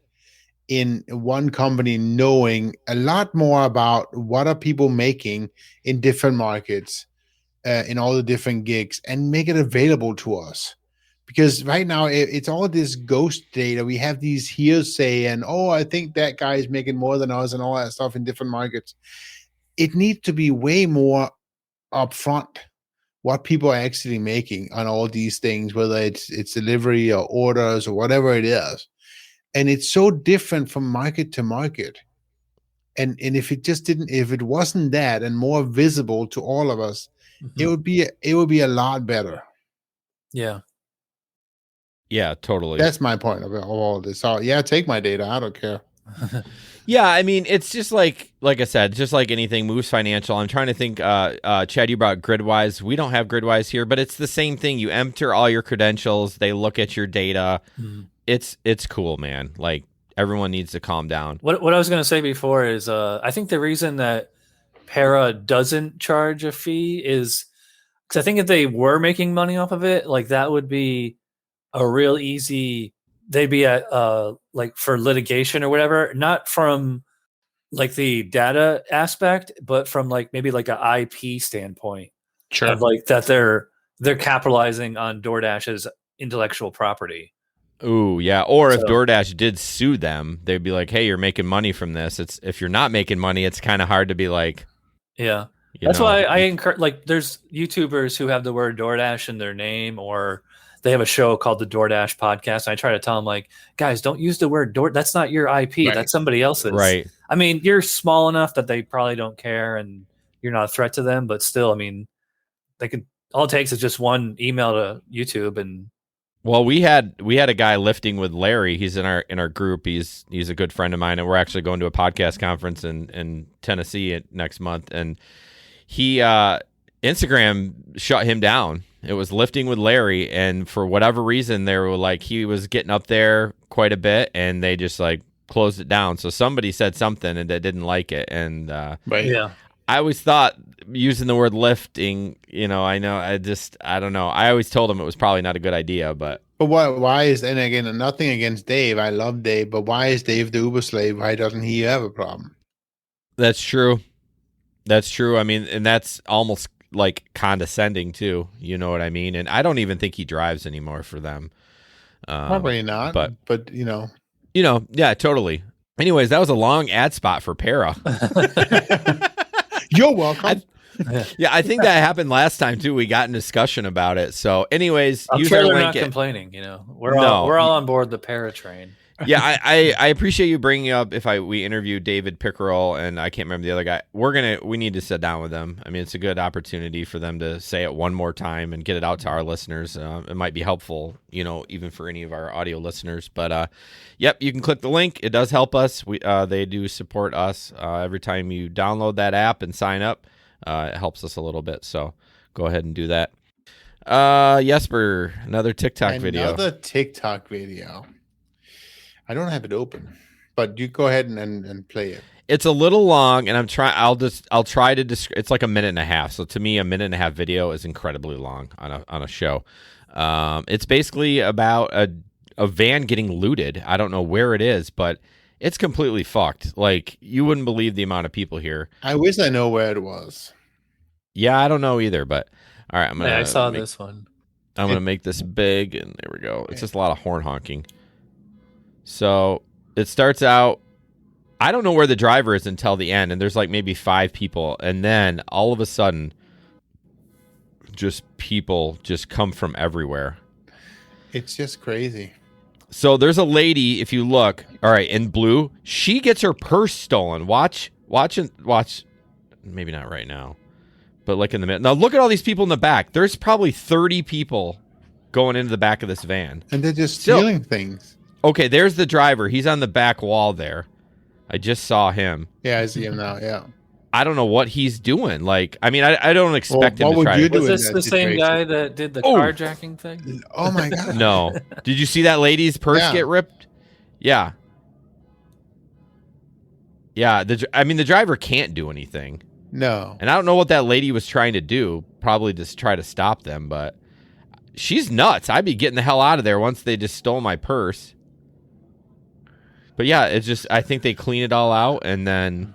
in one company knowing a lot more about what are people making in different markets, in all the different gigs, and make it available to us. Because right now it's all this ghost data. We have these hearsay and, I think that guy is making more than us and all that stuff in different markets. It needs to be way more upfront what people are actually making on all these things, whether it's delivery or orders or whatever it is. And it's so different from market to market. And if it wasn't that and more visible to all of us, it would be a lot better. Yeah. Yeah, totally. That's my point of all this. So take my data. I don't care. Yeah, I mean, it's just like I said, just like anything, Moose Financial. I'm trying to think, Chad, you brought Gridwise. We don't have Gridwise here, but it's the same thing. You enter all your credentials. They look at your data. It's cool, man. Like, everyone needs to calm down. What I was going to say before is I think the reason that Para doesn't charge a fee is Because I think if they were making money off of it, like that would be a real easy. They'd be at like for litigation or whatever, not from like the data aspect, but from like maybe like an IP standpoint Sure. of like that they're capitalizing on DoorDash's intellectual property. Ooh, yeah. Or if So- DoorDash did sue them, they'd be like, "Hey, you're making money from this." It's if you're not making money, it's kind of hard to be like. Yeah. You That's know, why I encourage, like, there's YouTubers who have the word DoorDash in their name, or they have a show called the DoorDash Podcast. And I try to tell them, like, guys, don't use the word Door. That's not your IP. Right. That's somebody else's. right. I mean, you're small enough that they probably don't care, and you're not a threat to them. But still, I mean, they could. All it takes is just one email to YouTube, and Well, we had a guy lifting with Larry. He's in our group. He's a good friend of mine, and we're actually going to a podcast conference in Tennessee next month. And he Instagram shut him down. It was lifting with Larry, and for whatever reason, they were like he was getting up there quite a bit, and they just like closed it down. So somebody said something and they didn't like it, and Right. yeah, I always thought using the word lifting, I don't know. I always told him it was probably not a good idea, but But why is, and again, nothing against Dave. I love Dave, but why is Dave the Uber slave? Why doesn't he have a problem? that's true. That's true. I mean, and that's almost like condescending too. You know what I mean? And I don't even think he drives anymore for them. Probably not, but- but Yeah, totally. Anyways, that was a long ad spot for Para. you're welcome. Yeah, I think that happened last time too. We got in discussion about it. So, anyways, I'm use sure our they're link. not complaining. We're No. all on board the paratrain. Yeah, I appreciate you bringing up we interviewed David Pickerel and I can't remember the other guy. We need to sit down with them. I mean, it's a good opportunity for them to say it one more time and get it out to our listeners. It might be helpful, even for any of our audio listeners. But yep, you can click the link. It does help us. They do support us every time you download that app and sign up. It helps us a little bit. So go ahead and do that. Jesper, another TikTok video. Another TikTok video. I don't have it open, but you go ahead and play it. It's a little long, and I'll try to describe. It's like a minute and a half. So to me, a minute and a half video is incredibly long on a show. It's basically about a van getting looted. I don't know where it is, but it's completely fucked. Like you wouldn't believe the amount of people here. I wish I know where it was. Yeah, I don't know either, but all right, I saw this one. I'm gonna make this big, and there we go. It's just a lot of horn honking. So it starts out. I don't know where the driver is until the end, and there's like maybe 5 people, and then all of a sudden, just people just come from everywhere. It's just crazy. So there's a lady. If you look, all right, in blue, she gets her purse stolen. Watch. Maybe not right now, but like in the middle. Now look at all these people in the back. There's probably 30 people going into the back of this van. And they're just Still- stealing things. Okay, there's the driver. He's on the back wall there. I just saw him. Yeah, I see him now. Yeah. I don't know what he's doing. Like, I mean, I don't expect Well, him what to try would you to... do? Was in this that the same situation. guy that did the Oh. carjacking thing? Oh my god. No. Did you see that lady's purse Yeah. get ripped? Yeah. Yeah, the driver can't do anything. No. And I don't know what that lady was trying to do. Probably just try to stop them, but she's nuts. I'd be getting the hell out of there once they just stole my purse. But yeah, it's just, I think they clean it all out and then,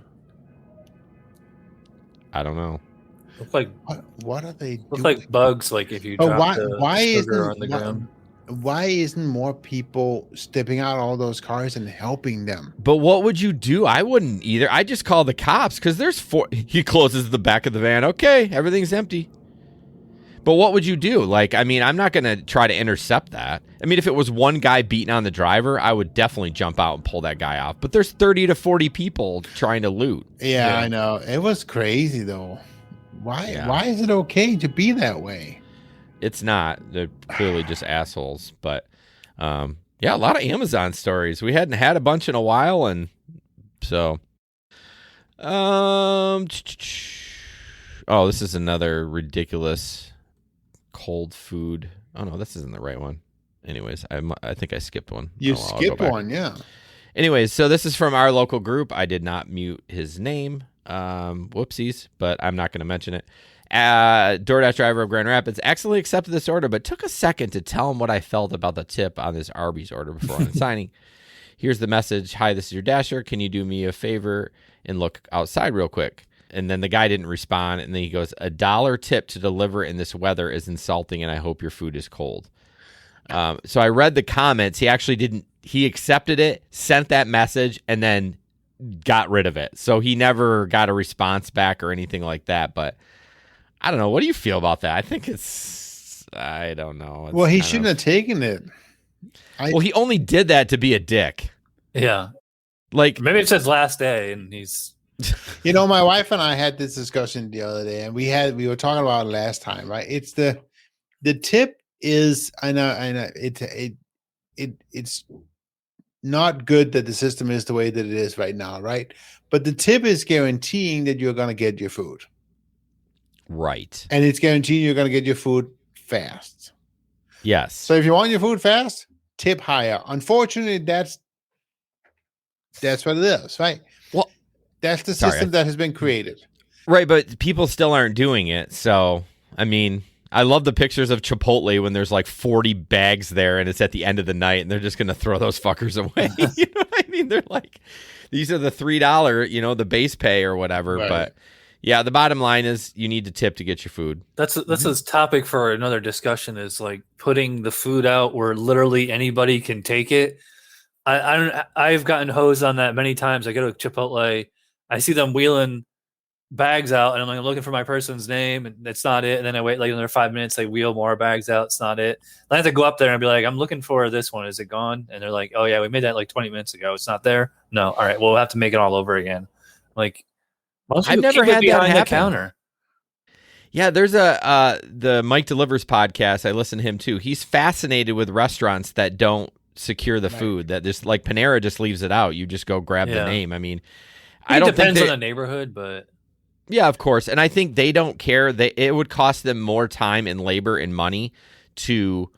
I don't know. Look like What are they look doing? like bugs. Like if you But drop why the sugar isn't on the ground. why isn't more people stepping out all those cars and helping them? But what would you do? I wouldn't either. I just call the cops because there's 4. He closes the back of the van. Okay, everything's empty. But what would you do? Like, I mean, I'm not going to try to intercept that. I mean, if it was one guy beating on the driver, I would definitely jump out and pull that guy off. But there's 30 to 40 people trying to loot. Yeah, Yeah. I know. It was crazy though. Why Yeah. why is it okay to be that way? It's not. They're clearly just assholes. But yeah, a lot of Amazon stories. We hadn't had a bunch in a while, and so oh, this is another ridiculous cold food. Oh no, this isn't the right one. Anyways, I think I skipped one. You I'll go skipped back. one, yeah. Anyways, so this is from our local group. I did not mute his name. Whoopsies, but I'm not going to mention it. DoorDash driver of Grand Rapids excellently accepted this order, but took a second to tell him what I felt about the tip on this Arby's order before signing. Here's the message. Hi, this is your Dasher. Can you do me a favor and look outside real quick? And then the guy didn't respond. And then he goes, $1 tip to deliver in this weather is insulting, and I hope your food is cold. So I read the comments. He actually didn't. He accepted it, sent that message, and then got rid of it. So he never got a response back or anything like that. But I don't know. What do you feel about that? I think I don't know. Well, he shouldn't have taken it. Well, he only did that to be a dick. Yeah. Like, maybe it's his last day and he's... You know, my wife and I had this discussion the other day, and we were talking about it last time, right? It's the tip is, I know it's not good that the system is the way that it is right now, right? But the tip is guaranteeing that you're going to get your food. Right. And it's guaranteeing you're going to get your food fast. Yes. So if you want your food fast, tip higher. Unfortunately, that's what it is, right? Well, that's the system that has been created. Right, but people still aren't doing it. So, I mean, I love the pictures of Chipotle when there's like 40 bags there and it's at the end of the night and they're just going to throw those fuckers away. You know what I mean? They're like, these are the $3, the base pay or whatever. Right. But yeah, the bottom line is you need to tip to get your food. That's a topic for another discussion, is like putting the food out where literally anybody can take it. I've gotten hosed on that many times. I go to Chipotle, I see them wheeling bags out, and I'm like, looking for my person's name, and it's not it. And then I wait like another 5 minutes, they wheel more bags out, it's not it. Then I have to go up there and be like, I'm looking for this one. Is it gone? And they're like, oh yeah, we made that like 20 minutes ago. It's not there. No. All right, well, we'll have to make it all over again. Like, I've never had that happen. The counter. Yeah, there's the Mike Delivers podcast. I listen to him too. He's fascinated with restaurants that don't secure the food, that just like Panera just leaves it out. You just go grab the name. I mean, I don't think on the neighborhood, but yeah, of course. And I think they don't care. It would cost them more time and labor and money to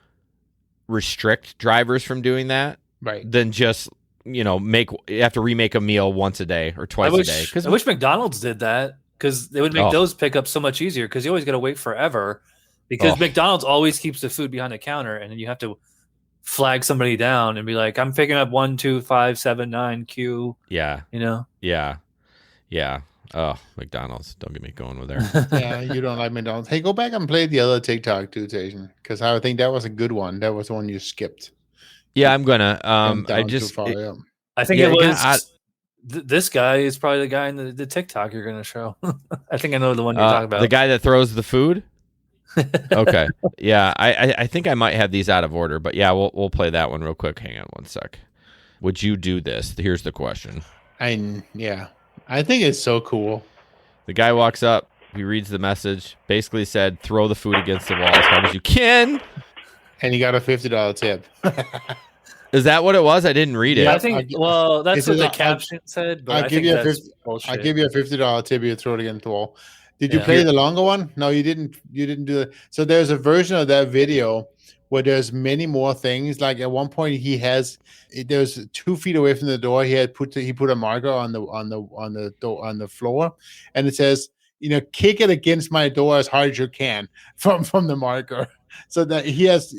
restrict drivers from doing that, right? Than just you have to remake a meal once a day or twice a day. I wish McDonald's did that, because they would make those pickups so much easier, because you always got to wait forever, because McDonald's always keeps the food behind the counter, and then you have to flag somebody down and be like, I'm picking up 1, 2, 5, 7, 9 Q. Yeah. Yeah. Oh, McDonald's. Don't get me going with there. Yeah, you don't like McDonald's. Hey, go back and play the other TikTok too, Jason, because I think that was a good one. That was the one you skipped. Yeah, I'm gonna. I think it was. This guy is probably the guy in the TikTok you're gonna show. I think I know the one you're talking about. The guy that throws the food. Okay. Yeah, I think I might have these out of order, but yeah, we'll play that one real quick. Hang on one sec. Would you do this? Here's the question. I think it's so cool. The guy walks up. He reads the message. Basically said, "Throw the food against the wall as hard as you can." And he got a $50 tip. Is that what it was? I didn't read it. Yeah, I think. Well, that's what the caption said. But I'll give you a $50 tip. You throw it against the wall. Did you play the longer one? No, you didn't. You didn't do it. So there's a version of that video where there's many more things. Like at one point, there's 2 feet away from the door. He put a marker on the floor, and it says, kick it against my door as hard as you can from the marker. So that he has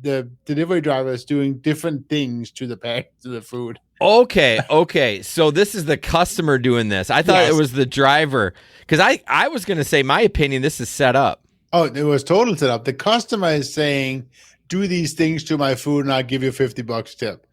the delivery drivers doing different things to the food. Okay. So this is the customer doing this. I thought it was the driver, because I was going to say, my opinion, this is set up. Oh, it was total set up. The customer is saying, do these things to my food and I'll give you $50 tip.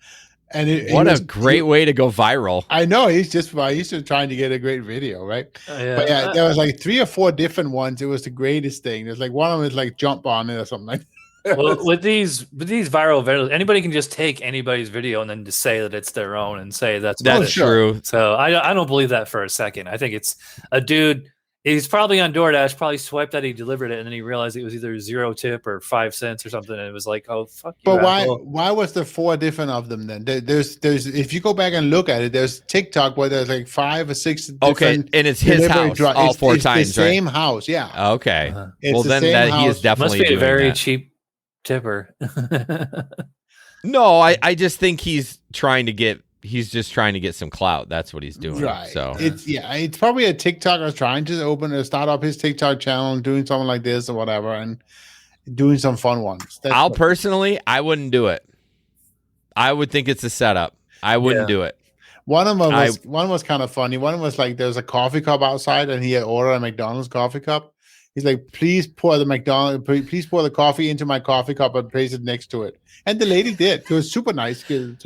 And what a great way to go viral. I know. He's just trying to get a great video, right? But yeah, there was like 3 or 4 different ones. It was the greatest thing. There's like one of them is like jump on it or something like that. Well, with these viral videos, anybody can just take anybody's video and then just say that it's their own and say that's true. So I don't believe that for a second. I think it's a dude. He's probably on DoorDash, probably swiped that he delivered it, and then he realized it was either 0 tip or 5 cents or something, and it was like, oh fuck you. But why was there 4 different of them then? There's if you go back and look at it, there's TikTok where there's like 5 or 6 different. And it's his house all 4 times, the same house, yeah. Okay. Well, then he is definitely must be a very that. cheap tipper. No, I just think he's trying to get he's just trying to get some clout. That's what he's doing. Right. So It's probably a TikToker trying to start up his TikTok channel and doing something like this or whatever, and doing some fun ones. I wouldn't do it. I would think it's a setup. I wouldn't do it. One was kind of funny. One was like there's a coffee cup outside, and he had ordered a McDonald's coffee cup. He's like, please pour the coffee into my coffee cup and place it next to it. And the lady did. It was super nice.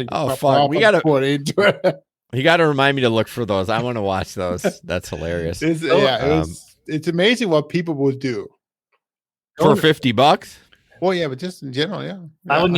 Oh, fuck. We gotta pour it into it. You got to remind me to look for those. I want to watch those. That's hilarious. It's amazing what people will do for $50. Well, yeah, but just in general, yeah. I would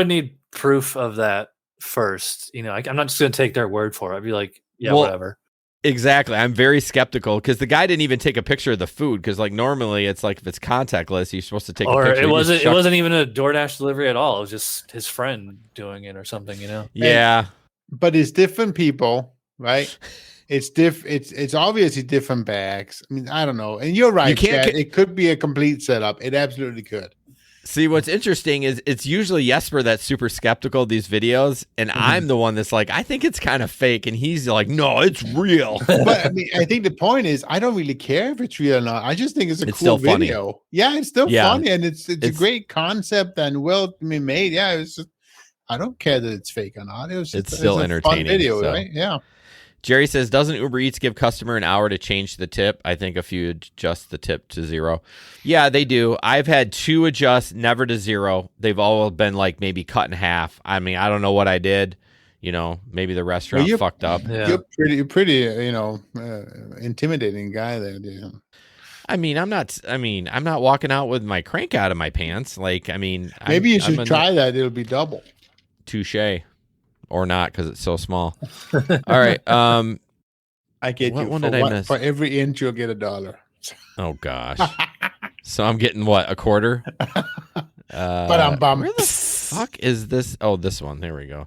need proof of that first. You know, I'm not just going to take their word for it. I'd be like, whatever. Exactly. I'm very skeptical because the guy didn't even take a picture of the food because, like, normally it's like if it's contactless, you're supposed to take a picture. It wasn't even a DoorDash delivery at all. It was just his friend doing it or something. You know? Yeah. But it's different people, right? It's obviously different bags. I mean, I don't know. And you're right, Chad. It could be a complete setup. It absolutely could. See, what's interesting is it's usually Jesper that's super skeptical of these videos, and I'm the one that's like, I think it's kind of fake, and he's like, no, it's real. But I mean, I think the point is, I don't really care if it's real or not. I just think it's a cool video. Funny. Yeah, it's still funny, and it's a great concept and well made. Yeah, it's just, I don't care that it's fake or not. It's still entertaining. Fun video, right? Yeah. Jerry says, doesn't Uber Eats give customer an hour to change the tip? I think if you adjust the tip to 0. Yeah, they do. I've had 2 adjust, never to 0. They've all been like maybe cut in half. I mean, I don't know what I did. You know, maybe the restaurant fucked up. Yeah. You're pretty, intimidating guy there, dude. I'm not walking out with my crank out of my pants. Like, maybe you should try that. It'll be double. Touche. Or not, because it's so small. All right. I get what you. One did I miss? For every inch, you'll get $1. Oh gosh. So I'm getting what, a quarter? But I'm bummed. Where the fuck is this? Oh, this one. There we go.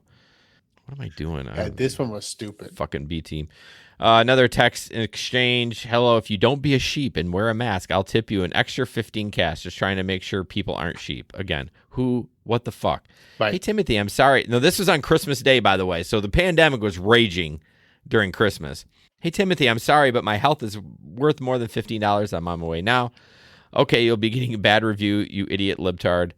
What am I doing? This one was stupid. Fucking B team. Another text exchange. Hello. If you don't be a sheep and wear a mask, I'll tip you an extra 15 cash. Just trying to make sure people aren't sheep. Again, what the fuck? Right. Hey, Timothy, I'm sorry. No, this was on Christmas Day, by the way. So the pandemic was raging during Christmas. Hey, Timothy, I'm sorry, but my health is worth more than $15. I'm on my way now. Okay, you'll be getting a bad review, you idiot libtard.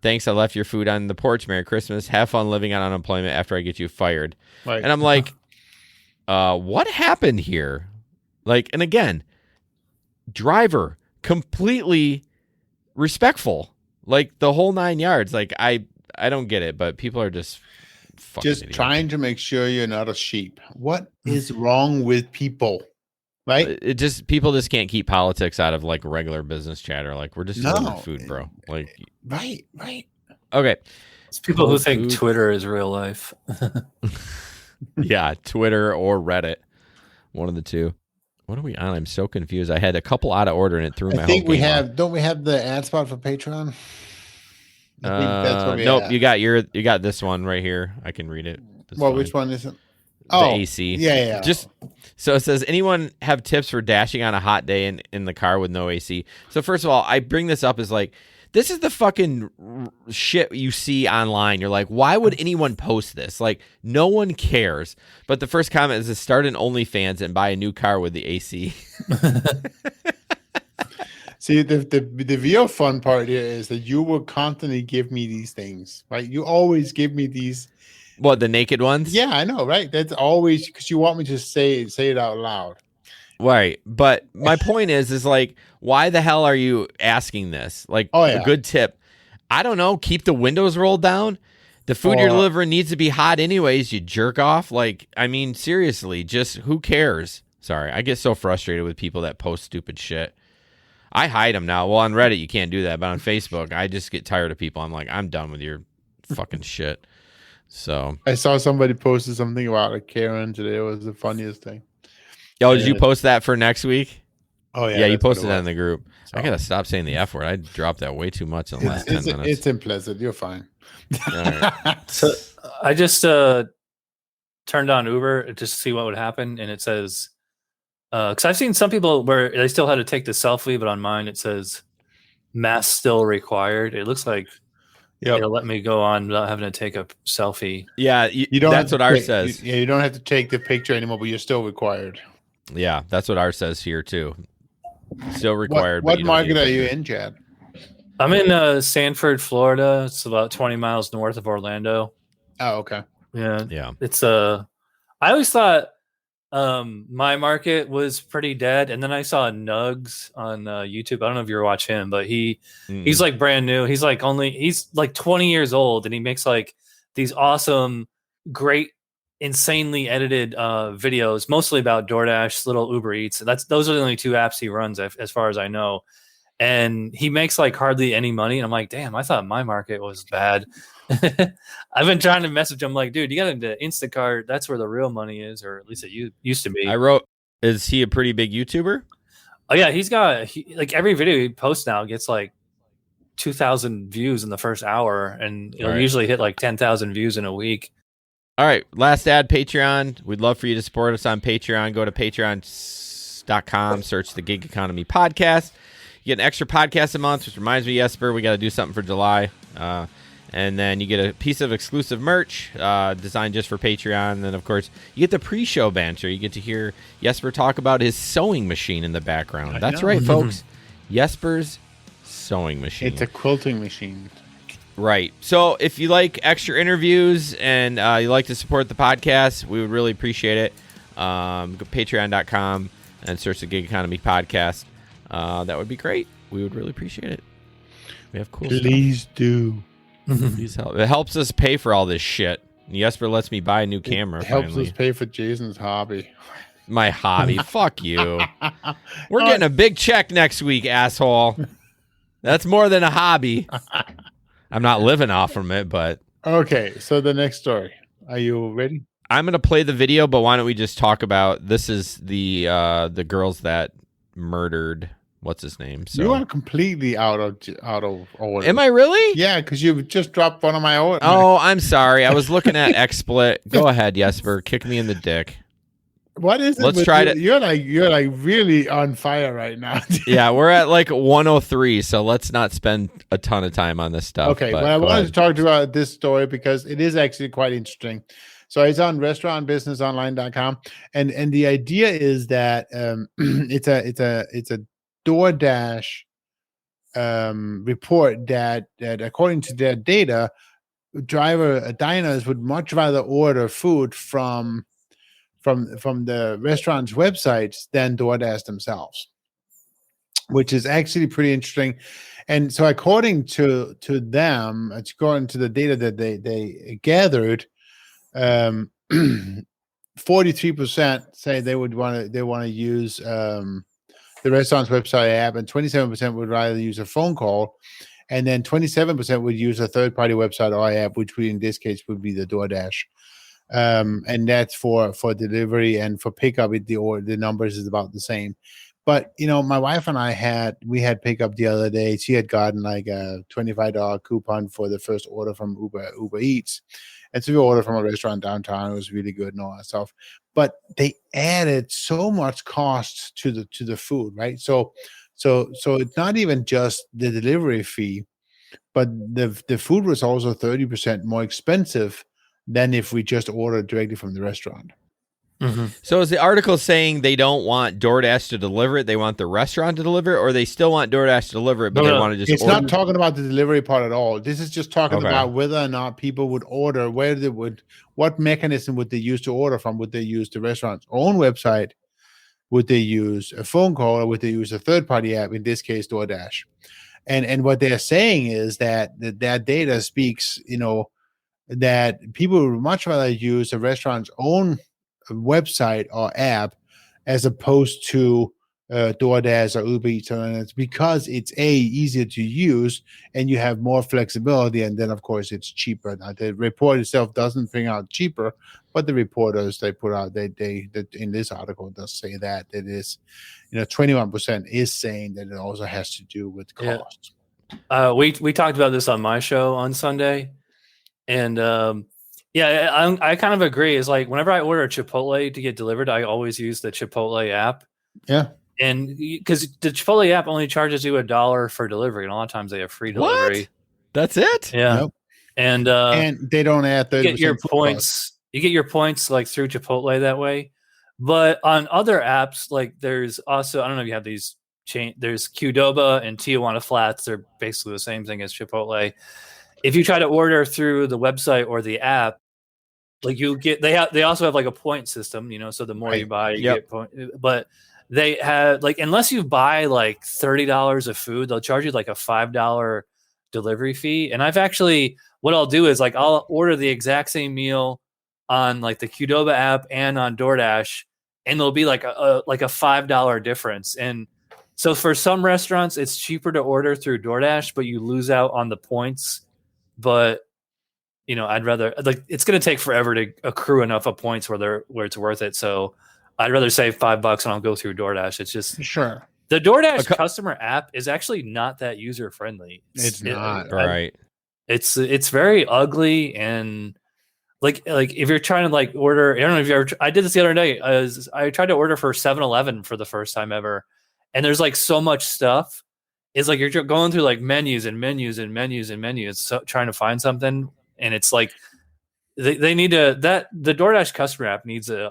Thanks, I left your food on the porch. Merry Christmas. Have fun living on unemployment after I get you fired. Right. And I'm like, what happened here? Like, and again, driver, completely respectful. Like, the whole 9 yards. Like, I don't get it, but people are just fucking idiots. Trying to make sure you're not a sheep. What is wrong with people? Right? People just can't keep politics out of like regular business chatter. Like, we're just delivering food, bro. Like, right. Okay. It's people who think Twitter is real life. Yeah, Twitter or Reddit. One of the two. What are we on? I'm so confused. I had a couple out of order and it threw my whole game off. Don't we have the ad spot for Patreon? Nope. You got this one right here. I can read it. Which one is it? The AC. Yeah. Just so it says, anyone have tips for dashing on a hot day in the car with no AC? So first of all, I bring this up as like, this is the fucking shit you see online. You're like, why would anyone post this? Like, no one cares. But the first comment is to start an OnlyFans and buy a new car with the AC. See, the real fun part here is that you will constantly give me these things, right? You always give me these. What, the naked ones? Yeah, I know, right? That's always because you want me to say it out loud. Right. But my point is like, why the hell are you asking this? Like, a good tip. I don't know. Keep the windows rolled down. The food you're delivering needs to be hot anyways, you jerk off. Like, I mean, seriously, just who cares? Sorry. I get so frustrated with people that post stupid shit. I hide them now. Well, on Reddit, you can't do that. But on Facebook, I just get tired of people. I'm like, I'm done with your fucking shit. So I saw somebody posted something about a Karen today. It was the funniest thing. Oh, did you post that for next week? Oh, yeah. Yeah, you posted that in the group. So. I got to stop saying the F word. I dropped that way too much in the last 10 minutes. It's implicit. You're fine. All right. So I just turned on Uber just to see what would happen. And it says, because I've seen some people where they still had to take the selfie, but on mine it says mask still required. It looks like Yep. It'll let me go on without having to take a selfie. Yeah, You don't. that's have what to ours take- says. You don't have to take the picture anymore, but you're still required. Yeah, that's what ours says here too. Still required. What but you don't need market a are you picture. in, Chad? I'm in Sanford, Florida. It's about 20 miles north of Orlando. Oh, okay. Yeah, Yeah. it's I always thought my market was pretty dead, and then I saw Nugs on YouTube. I don't know if you ever watch him, but he's like brand new. He's like 20 years old, and he makes like these awesome, great, insanely edited videos, mostly about DoorDash, little Uber Eats. Those are the only 2 apps he runs, as far as I know. And he makes like hardly any money. And I'm like, damn, I thought my market was bad. I've been trying to message him like, dude, you got into Instacart. That's where the real money is, or at least it used to be. I wrote, is he a pretty big YouTuber? Oh yeah, like every video he posts now gets like 2,000 views in the first hour, and it'll usually hit like 10,000 views in a week. All right, last ad, Patreon. We'd love for you to support us on Patreon. Go to patreon.com, search the Gig Economy Podcast. You get an extra podcast a month, which reminds me, Jesper, we got to do something for July. And then you get a piece of exclusive merch designed just for Patreon. And then, of course, you get the pre-show banter. You get to hear Jesper talk about his sewing machine in the background. That's right, folks. Jesper's sewing machine. It's a quilting machine. Right. So if you like extra interviews and you like to support the podcast, we would really appreciate it. Go to patreon.com and search the Gig Economy Podcast. That would be great. We would really appreciate it. We have cool Please do. Please help. It helps us pay for all this shit. Jesper lets me buy a new camera. It helps finally. us pay for Jason's hobby. My hobby. Fuck you. We're getting a big check next week, asshole. That's more than a hobby. I'm not living off from it, but Okay, so the next story. Are you ready? I'm gonna play the video. But why don't we just talk about this? Is the girls that murdered what's his name? So You are completely out of order. am I really? Yeah, because you just dropped one of my orders. Oh, I'm sorry. I was looking at XSplit. Go ahead, Jesper. Kick me in the dick. What is it? Let's with try you? to- You're like really on fire right now. Yeah, we're at like 103, so let's not spend a ton of time on this stuff. Okay, but well, I go wanted ahead. to talk about this story because it is actually quite interesting. So it's on restaurantbusinessonline.com, and the idea is that it's a DoorDash report that according to their data, diners would much rather order food from the restaurant's websites than DoorDash themselves, which is actually pretty interesting. And so according to them, according to the data that they gathered, 43% say they want to use the restaurant's website app, and 27% would rather use a phone call, and then 27% would use a third-party website or app, which in this case would be the DoorDash. And that's for delivery, and for pickup, the numbers is about the same. But my wife and I had pickup the other day. She had gotten like a $25 coupon for the first order from Uber Eats, and so we ordered from a restaurant downtown. It was really good and all that stuff. But they added so much cost to the food, right? So it's not even just the delivery fee, but the food was also 30% more expensive than if we just ordered directly from the restaurant. Mm-hmm. So is the article saying they don't want DoorDash to deliver it, they want the restaurant to deliver it, or they still want DoorDash to deliver it, but they want to just It's order? not talking about the delivery part at all. This is just talking Okay. about whether or not people would order, what mechanism would they use to order from? Would they use the restaurant's own website? Would they use a phone call, or would they use a third-party app, in this case, DoorDash? And what they're saying is that data speaks, that people would much rather use a restaurant's own website or app as opposed to DoorDash or Uber Eats, and it's because it's easier to use and you have more flexibility, and then of course it's cheaper. Now the report itself doesn't bring out cheaper, but the reporters they put out they in this article does say that it is 21% is saying that it also has to do with cost. We talked about this on my show on Sunday, and I kind of agree. It's like whenever I order Chipotle to get delivered, I always use the Chipotle app. Yeah. And because the Chipotle app only charges you $1 for delivery, and a lot of times they have free delivery. That's it? Yeah. Nope. And they don't add 30% you get your food points. You get your points like through Chipotle that way. But on other apps, like there's also, I don't know if you have these there's Qdoba and Tijuana Flats. They're basically the same thing as Chipotle. If you try to order through the website or the app, like you get, they also have like a point system, so the more you buy, you get point. But they have like, unless you buy like $30 of food, they'll charge you like a $5 delivery fee. And I've actually, what I'll do is like, I'll order the exact same meal on like the Qdoba app and on DoorDash, and there'll be like a $5 difference. And so for some restaurants, it's cheaper to order through DoorDash, but you lose out on the points. But I'd rather, like, it's going to take forever to accrue enough of points where it's worth it. So I'd rather save $5 and I'll go through DoorDash. It's just Sure. The DoorDash customer app is actually not that user friendly. It's not. Right. It's very ugly, and like if you're trying to like order, I don't know if you ever. I did this the other day. I tried to order for 7-Eleven for the first time ever, and there's like so much stuff. It's like you're going through like menus and menus and menus and menus, so, trying to find something, and it's like they need the DoorDash customer app needs an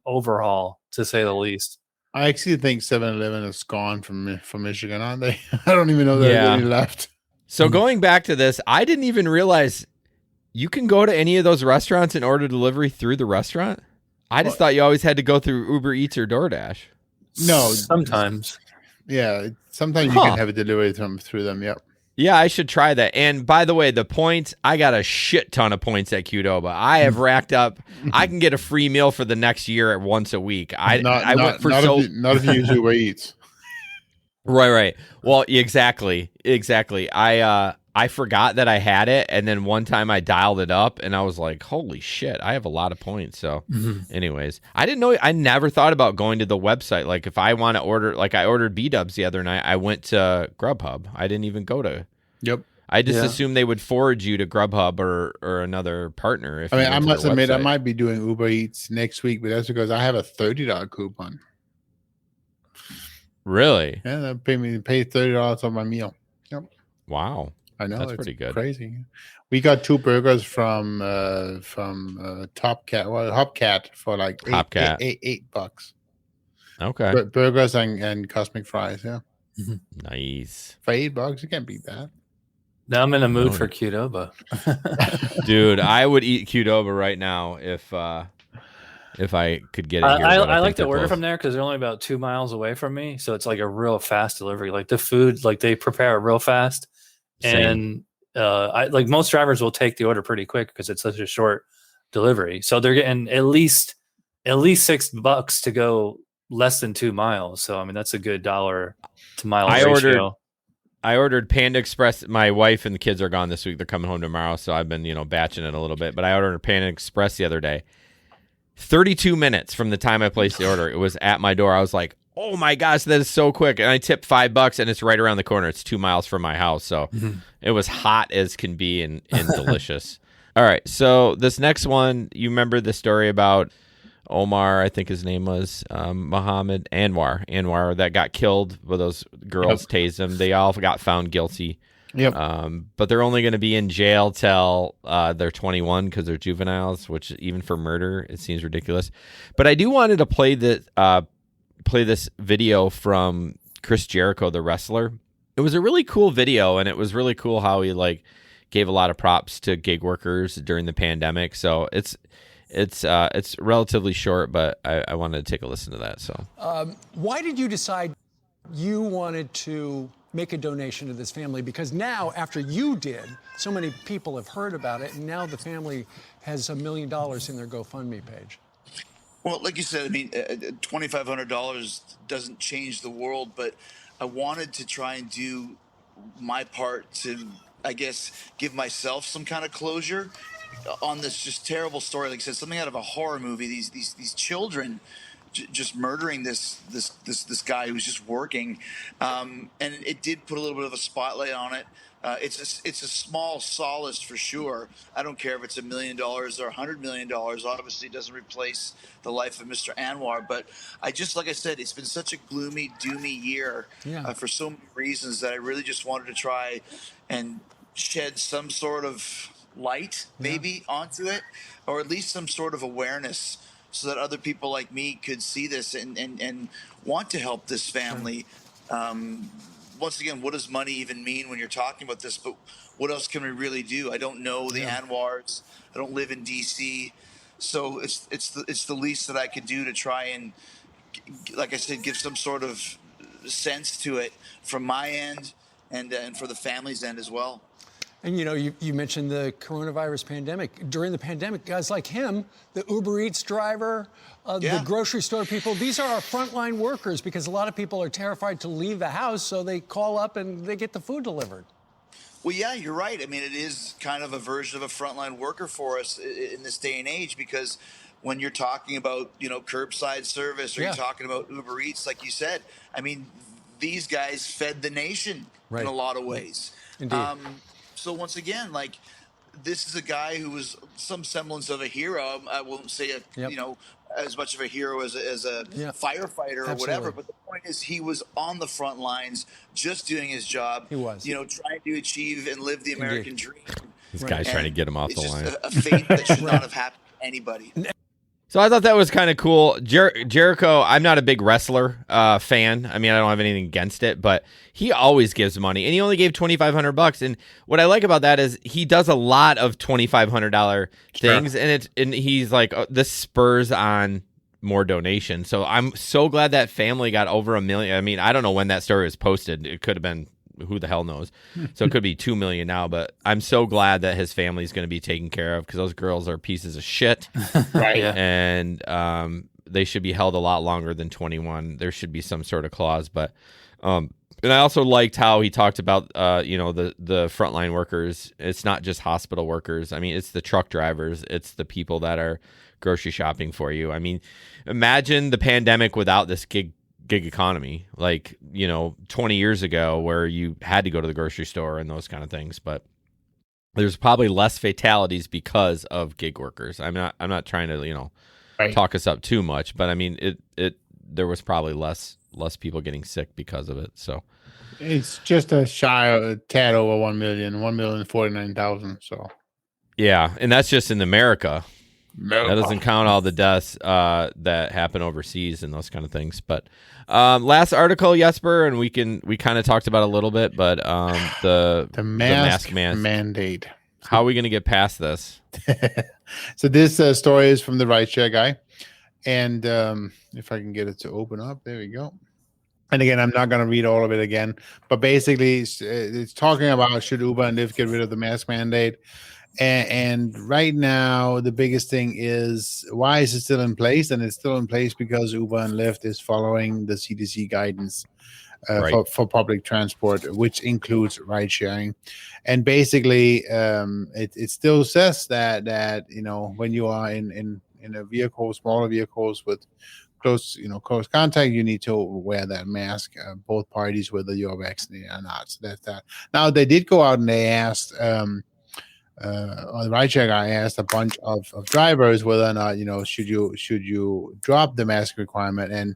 overhaul, to say the least. I actually think 7-Eleven is gone from Michigan, aren't they? I don't even know they're really left. So going back to this, I didn't even realize you can go to any of those restaurants and order delivery through the restaurant. I just thought you always had to go through Uber Eats or DoorDash. No, sometimes. Yeah, sometimes you can have it delivered through them. Yep. Yeah, I should try that. And by the way, the points, I got a shit ton of points at Qdoba. I have racked up. I can get a free meal for the next year once a week. I went for not if you use Uber Eats. Right. Well, exactly. I forgot that I had it, and then one time I dialed it up, and I was like, "Holy shit, I have a lot of points." So, anyways, I didn't know. I never thought about going to the website. Like, if I want to order, like I ordered B-dubs the other night, I went to Grubhub. I didn't even go to. Yep. I just assumed they would forward you to Grubhub or another partner. If I must admit, I might be doing Uber Eats next week, but that's because I have a $30 coupon. Really? Yeah, they pay $30 on my meal. Yep. Wow. I know, that's it's pretty good. Crazy. We got 2 burgers from Hopcat for like $8. Okay. Burgers and cosmic fries. Yeah. Nice. For $8, you can't beat that. Now I'm in a mood for Qdoba. Dude, I would eat Qdoba right now if I could get it here. I like to order from there because they're only about 2 miles away from me, so it's like a real fast delivery. Like the food, like they prepare it real fast. Same. And I like most drivers will take the order pretty quick because it's such a short delivery. So they're getting at least $6 to go less than 2 miles. So I mean that's a good dollar to mile ratio. I ordered Panda Express. My wife and the kids are gone this week. They're coming home tomorrow, so I've been batching it a little bit. But I ordered Panda Express the other day. 32 minutes from the time I placed the order, it was at my door. I was like, oh my gosh, that is so quick. And I tipped $5 and it's right around the corner. It's 2 miles from my house. So it was hot as can be and delicious. All right. So this next one, you remember the story about Omar, I think his name was Muhammad Anwar that got killed where those girls tased him. They all got found guilty. Yep. But they're only going to be in jail till they're 21 because they're juveniles, which even for murder, it seems ridiculous. But I do wanted to play this video from Chris Jericho, the wrestler. It was a really cool video, and it was really cool how he gave a lot of props to gig workers during the pandemic. So it's relatively short, but I wanted to take a listen to that. So why did you decide you wanted to make a donation to this family? Because now, after you did, so many people have heard about it, and now the family has $1 million in their GoFundMe page. Well, like you said, I mean, $2,500 doesn't change the world, but I wanted to try and do my part to, I guess, give myself some kind of closure on this just terrible story. Like I said, something out of a horror movie. These children just murdering this guy who's just working, and it did put a little bit of a spotlight on it. It's a small solace for sure. I don't care if it's $1 million or $100 million. Obviously, it doesn't replace the life of Mr. Anwar. But like I said, it's been such a gloomy, doomy year for so many reasons that I really just wanted to try and shed some sort of light maybe onto it, or at least some sort of awareness, so that other people like me could see this and want to help this family. Once again, what does money even mean when you're talking about this? But what else can we really do? I don't know the Anwars. I don't live in DC, so it's the least that I could do to try and, like I said, give some sort of sense to it from my end, and for the family's end as well. And you mentioned the coronavirus pandemic. During the pandemic, guys like him, the Uber Eats driver, the grocery store people, these are our frontline workers, because a lot of people are terrified to leave the house, so they call up and they get the food delivered. Well, yeah, you're right. I mean, it is kind of a version of a frontline worker for us in this day and age, because when you're talking about, curbside service, or you're talking about Uber Eats, like you said, I mean, these guys fed the nation in a lot of ways. Indeed. So once again, like, this is a guy who was some semblance of a hero. I won't say as much of a hero as a firefighter or whatever. But the point is, he was on the front lines, just doing his job. He was, trying to achieve and live the American dream. This guy's trying to get him off the line. It's just a fate that should not have happened to anybody. So I thought that was kind of cool. Jericho, I'm not a big wrestler fan. I mean, I don't have anything against it, but he always gives money, and he only gave $2,500. And what I like about that is he does a lot of $2,500 things, and he's like, this spurs on more donations. So I'm so glad that family got over 1 million. I mean, I don't know when that story was posted. It could have been, who the hell knows? So it could be 2 million now, but I'm so glad that his family's going to be taken care of, because those girls are pieces of shit. Right. And they should be held a lot longer than 21. There should be some sort of clause, but and I also liked how he talked about the frontline workers. It's not just hospital workers. I mean, it's the truck drivers. It's the people that are grocery shopping for you. I mean, imagine the pandemic without this gig economy, like 20 years ago, where you had to go to the grocery store and those kind of things. But there's probably less fatalities because of gig workers. I'm not trying to talk us up too much, but I mean there was probably less people getting sick because of it. So it's just a tad over 1 million, 1,049,000. So yeah, and that's just in America. That doesn't count all the deaths that happen overseas and those kind of things. But last article, Jesper, and we kind of talked about it a little bit, but the mask mandate. How are we going to get past this? So this story is from the rideshare guy, and if I can get it to open up, there we go. And again, I'm not going to read all of it again, but basically it's talking about, should Uber and Lyft get rid of the mask mandate? And right now, the biggest thing is, why is it still in place? And it's still in place because Uber and Lyft is following the CDC guidance for public transport, which includes ride sharing. And basically, it still says that when you are in a vehicle, smaller vehicles with close contact, you need to wear that mask, both parties, whether you're vaccinated or not. So that's that. Now, they did go out and they asked on the rideshare guy asked a bunch of drivers whether or not should you drop the mask requirement,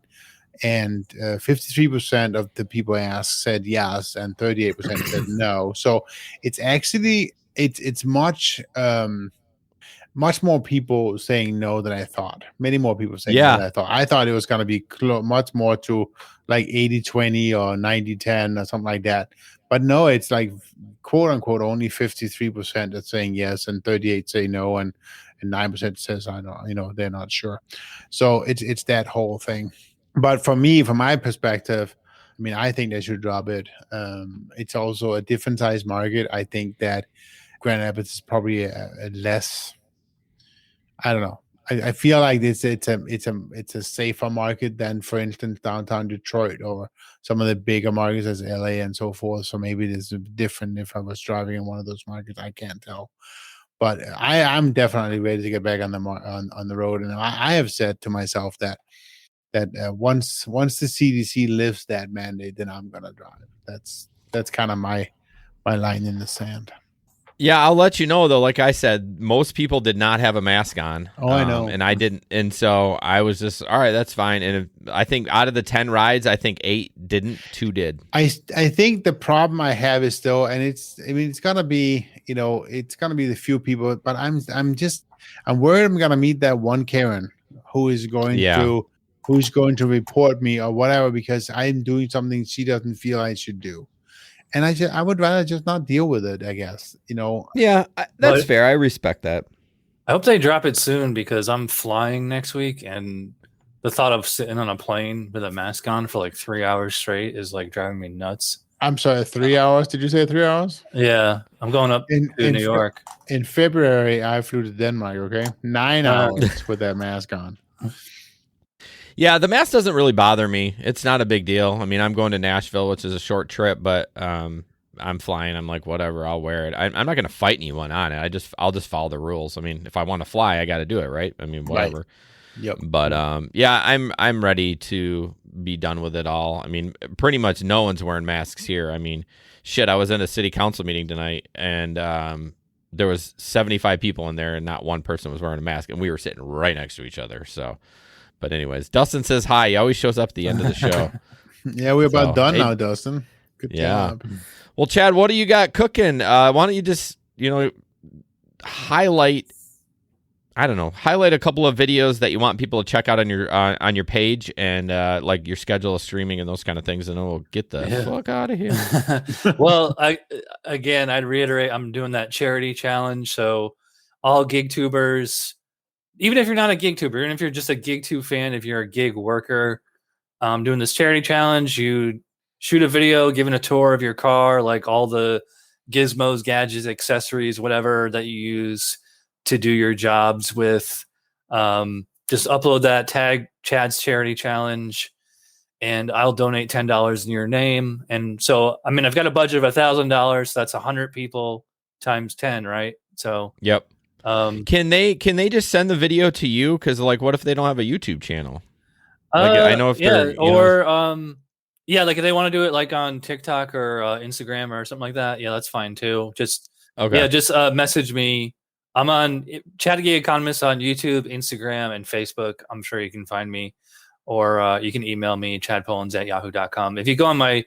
and 53% of the people asked said yes, and 38% said no. So it's actually it's much more people saying no than I thought. Many more people saying no than I thought. I thought it was going to be much more to like 80-20 or 90-10 or something like that. But no, it's like, quote unquote, only 53% that's saying yes, and 38% say no, and 9% says I know, they're not sure. So it's that whole thing. But for me, from my perspective, I mean, I think they should drop it. It's also a different size market. I think that Grand Rapids is probably a less. I don't know. I feel like it's a safer market than, for instance, downtown Detroit or some of the bigger markets as LA and so forth. So maybe it is different if I was driving in one of those markets. I can't tell. But I'm definitely ready to get back on the road. And I have said to myself that once the CDC lifts that mandate, then I'm gonna drive. That's kind of my line in the sand. Yeah, I'll let you know though. Like I said, most people did not have a mask on. Oh, I know. And I didn't. And so I was just, all right, that's fine. And I think out of the 10 rides, I think 8 didn't, 2 did. I think the problem I have is still, and it's gonna be, it's gonna be the few people, but I'm worried I'm gonna meet that one Karen who is going to report me or whatever because I'm doing something she doesn't feel I should do. And I would rather just not deal with it, I guess, Yeah, that's fair. I respect that. I hope they drop it soon because I'm flying next week, and the thought of sitting on a plane with a mask on for like 3 hours straight is like driving me nuts. I'm sorry, 3 hours? Did you say 3 hours? Yeah, I'm going up to New York. In February, I flew to Denmark, okay? 9 hours with that mask on. Yeah, the mask doesn't really bother me. It's not a big deal. I mean, I'm going to Nashville, which is a short trip, but I'm flying. I'm like, whatever, I'll wear it. I'm not going to fight anyone on it. I'll just follow the rules. I mean, if I want to fly, I got to do it, right? I mean, whatever. Right. Yep. But yeah, I'm ready to be done with it all. I mean, pretty much no one's wearing masks here. I mean, shit, I was in a city council meeting tonight, and there was 75 people in there, and not one person was wearing a mask, and we were sitting right next to each other. So. But anyways, Dustin says hi. He always shows up at the end of the show. Yeah, we're about done now, Dustin. Good job. Well, Chad, what do you got cooking? Why don't you just, highlight a couple of videos that you want people to check out on your page and like your schedule of streaming and those kind of things, and then we'll get the fuck out of here. Well, I'd reiterate, I'm doing that charity challenge. So all gig tubers, even if you're not a gig tuber, even if you're just a gig tube fan, if you're a gig worker, doing this charity challenge, you shoot a video giving a tour of your car, like all the gizmos, gadgets, accessories, whatever that you use to do your jobs with. Just upload that, tag Chad's charity challenge, and I'll donate $10 in your name. And so, I mean, I've got a budget of $1,000. So that's 100 people times 10, right? So, yep. Can they just send the video to you? Because like, what if they don't have a YouTube channel? Like, I know if they're like if they want to do it like on TikTok or Instagram or something like that, yeah, that's fine too. Just message me. I'm on Chad Gig Economist on YouTube, Instagram, and Facebook. I'm sure you can find me, or you can email me chadpollins@yahoo.com. If you go on my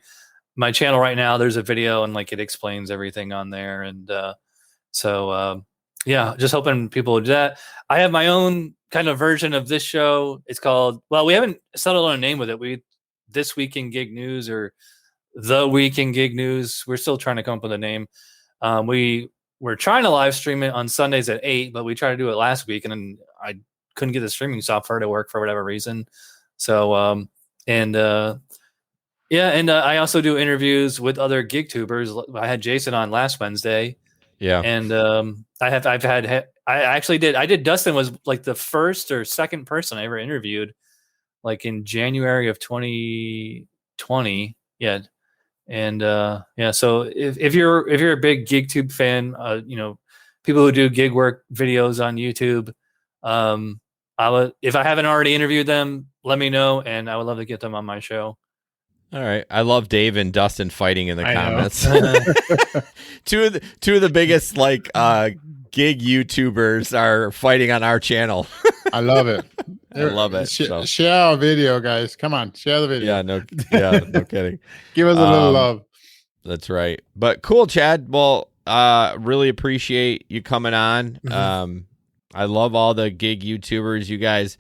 channel right now, there's a video and like it explains everything on there, and yeah, just hoping people do that. I have my own kind of version of this show. It's called, well, we haven't settled on a name with it. This Week in Gig News or The Week in Gig News. We're still trying to come up with a name. We're trying to live stream it on Sundays at 8, but we tried to do it last week, and then I couldn't get the streaming software to work for whatever reason. So, I also do interviews with other gig tubers. I had Jason on last Wednesday. Yeah. And I did Dustin was like the first or second person I ever interviewed, like in January of 2020. Yeah. And so if you're a big GigTube fan, people who do gig work videos on YouTube, if I haven't already interviewed them, let me know, and I would love to get them on my show. All right. I love Dave and Dustin fighting in the comments. Two of the biggest like gig YouTubers are fighting on our channel. I love it. I love it. Share our video, guys. Come on, share the video. No kidding. Give us a little love. That's right. But cool, Chad. Well, really appreciate you coming on. Mm-hmm. I love all the gig YouTubers. You guys,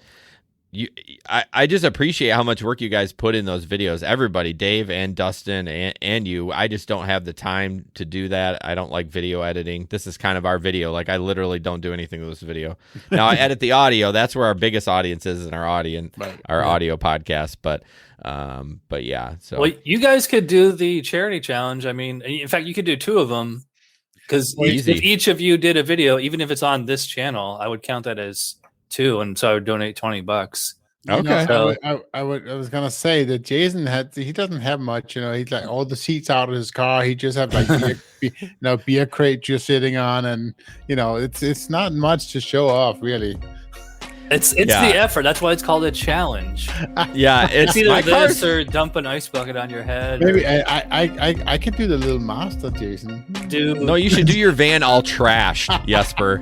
I just appreciate how much work you guys put in those videos. Everybody, Dave and Dustin and you. I just don't have the time to do that. I don't like video editing. This is kind of our video. Like I literally don't do anything with this video. Now I edit the audio. That's where our biggest audience is in our audience, our audio podcast. But yeah. So well, you guys could do the charity challenge. I mean, in fact, you could do 2 of them because if each of you did a video, even if it's on this channel, I would count that as 2, and so I would donate $20. Okay. I was gonna say that Jason he doesn't have much, he's like all the seats out of his car. He just have like beer crate just sitting on, and it's not much to show off really. It's Yeah. the effort. That's why it's called a challenge. Yeah, it's It's either my this car's. or dump an ice bucket on your head. Maybe or I can do the little master, Jason. do No, you should do your van all trashed, Jesper.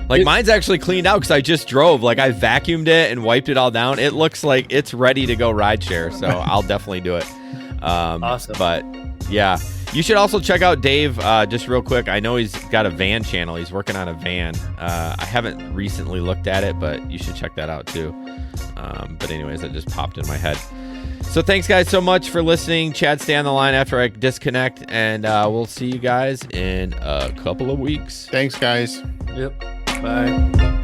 Like mine's actually cleaned out because I just drove. Like I vacuumed it and wiped it all down. It looks like it's ready to go rideshare. So I'll definitely do it. Awesome. But yeah, you should also check out Dave. Just real quick, I know he's got a van channel. He's working on a van. I haven't recently looked at it, but you should check that out too. But anyways, that just popped in my head. So thanks guys so much for listening. Chad, stay on the line after I disconnect, and we'll see you guys in a couple of weeks. Thanks, guys. Yep. Bye.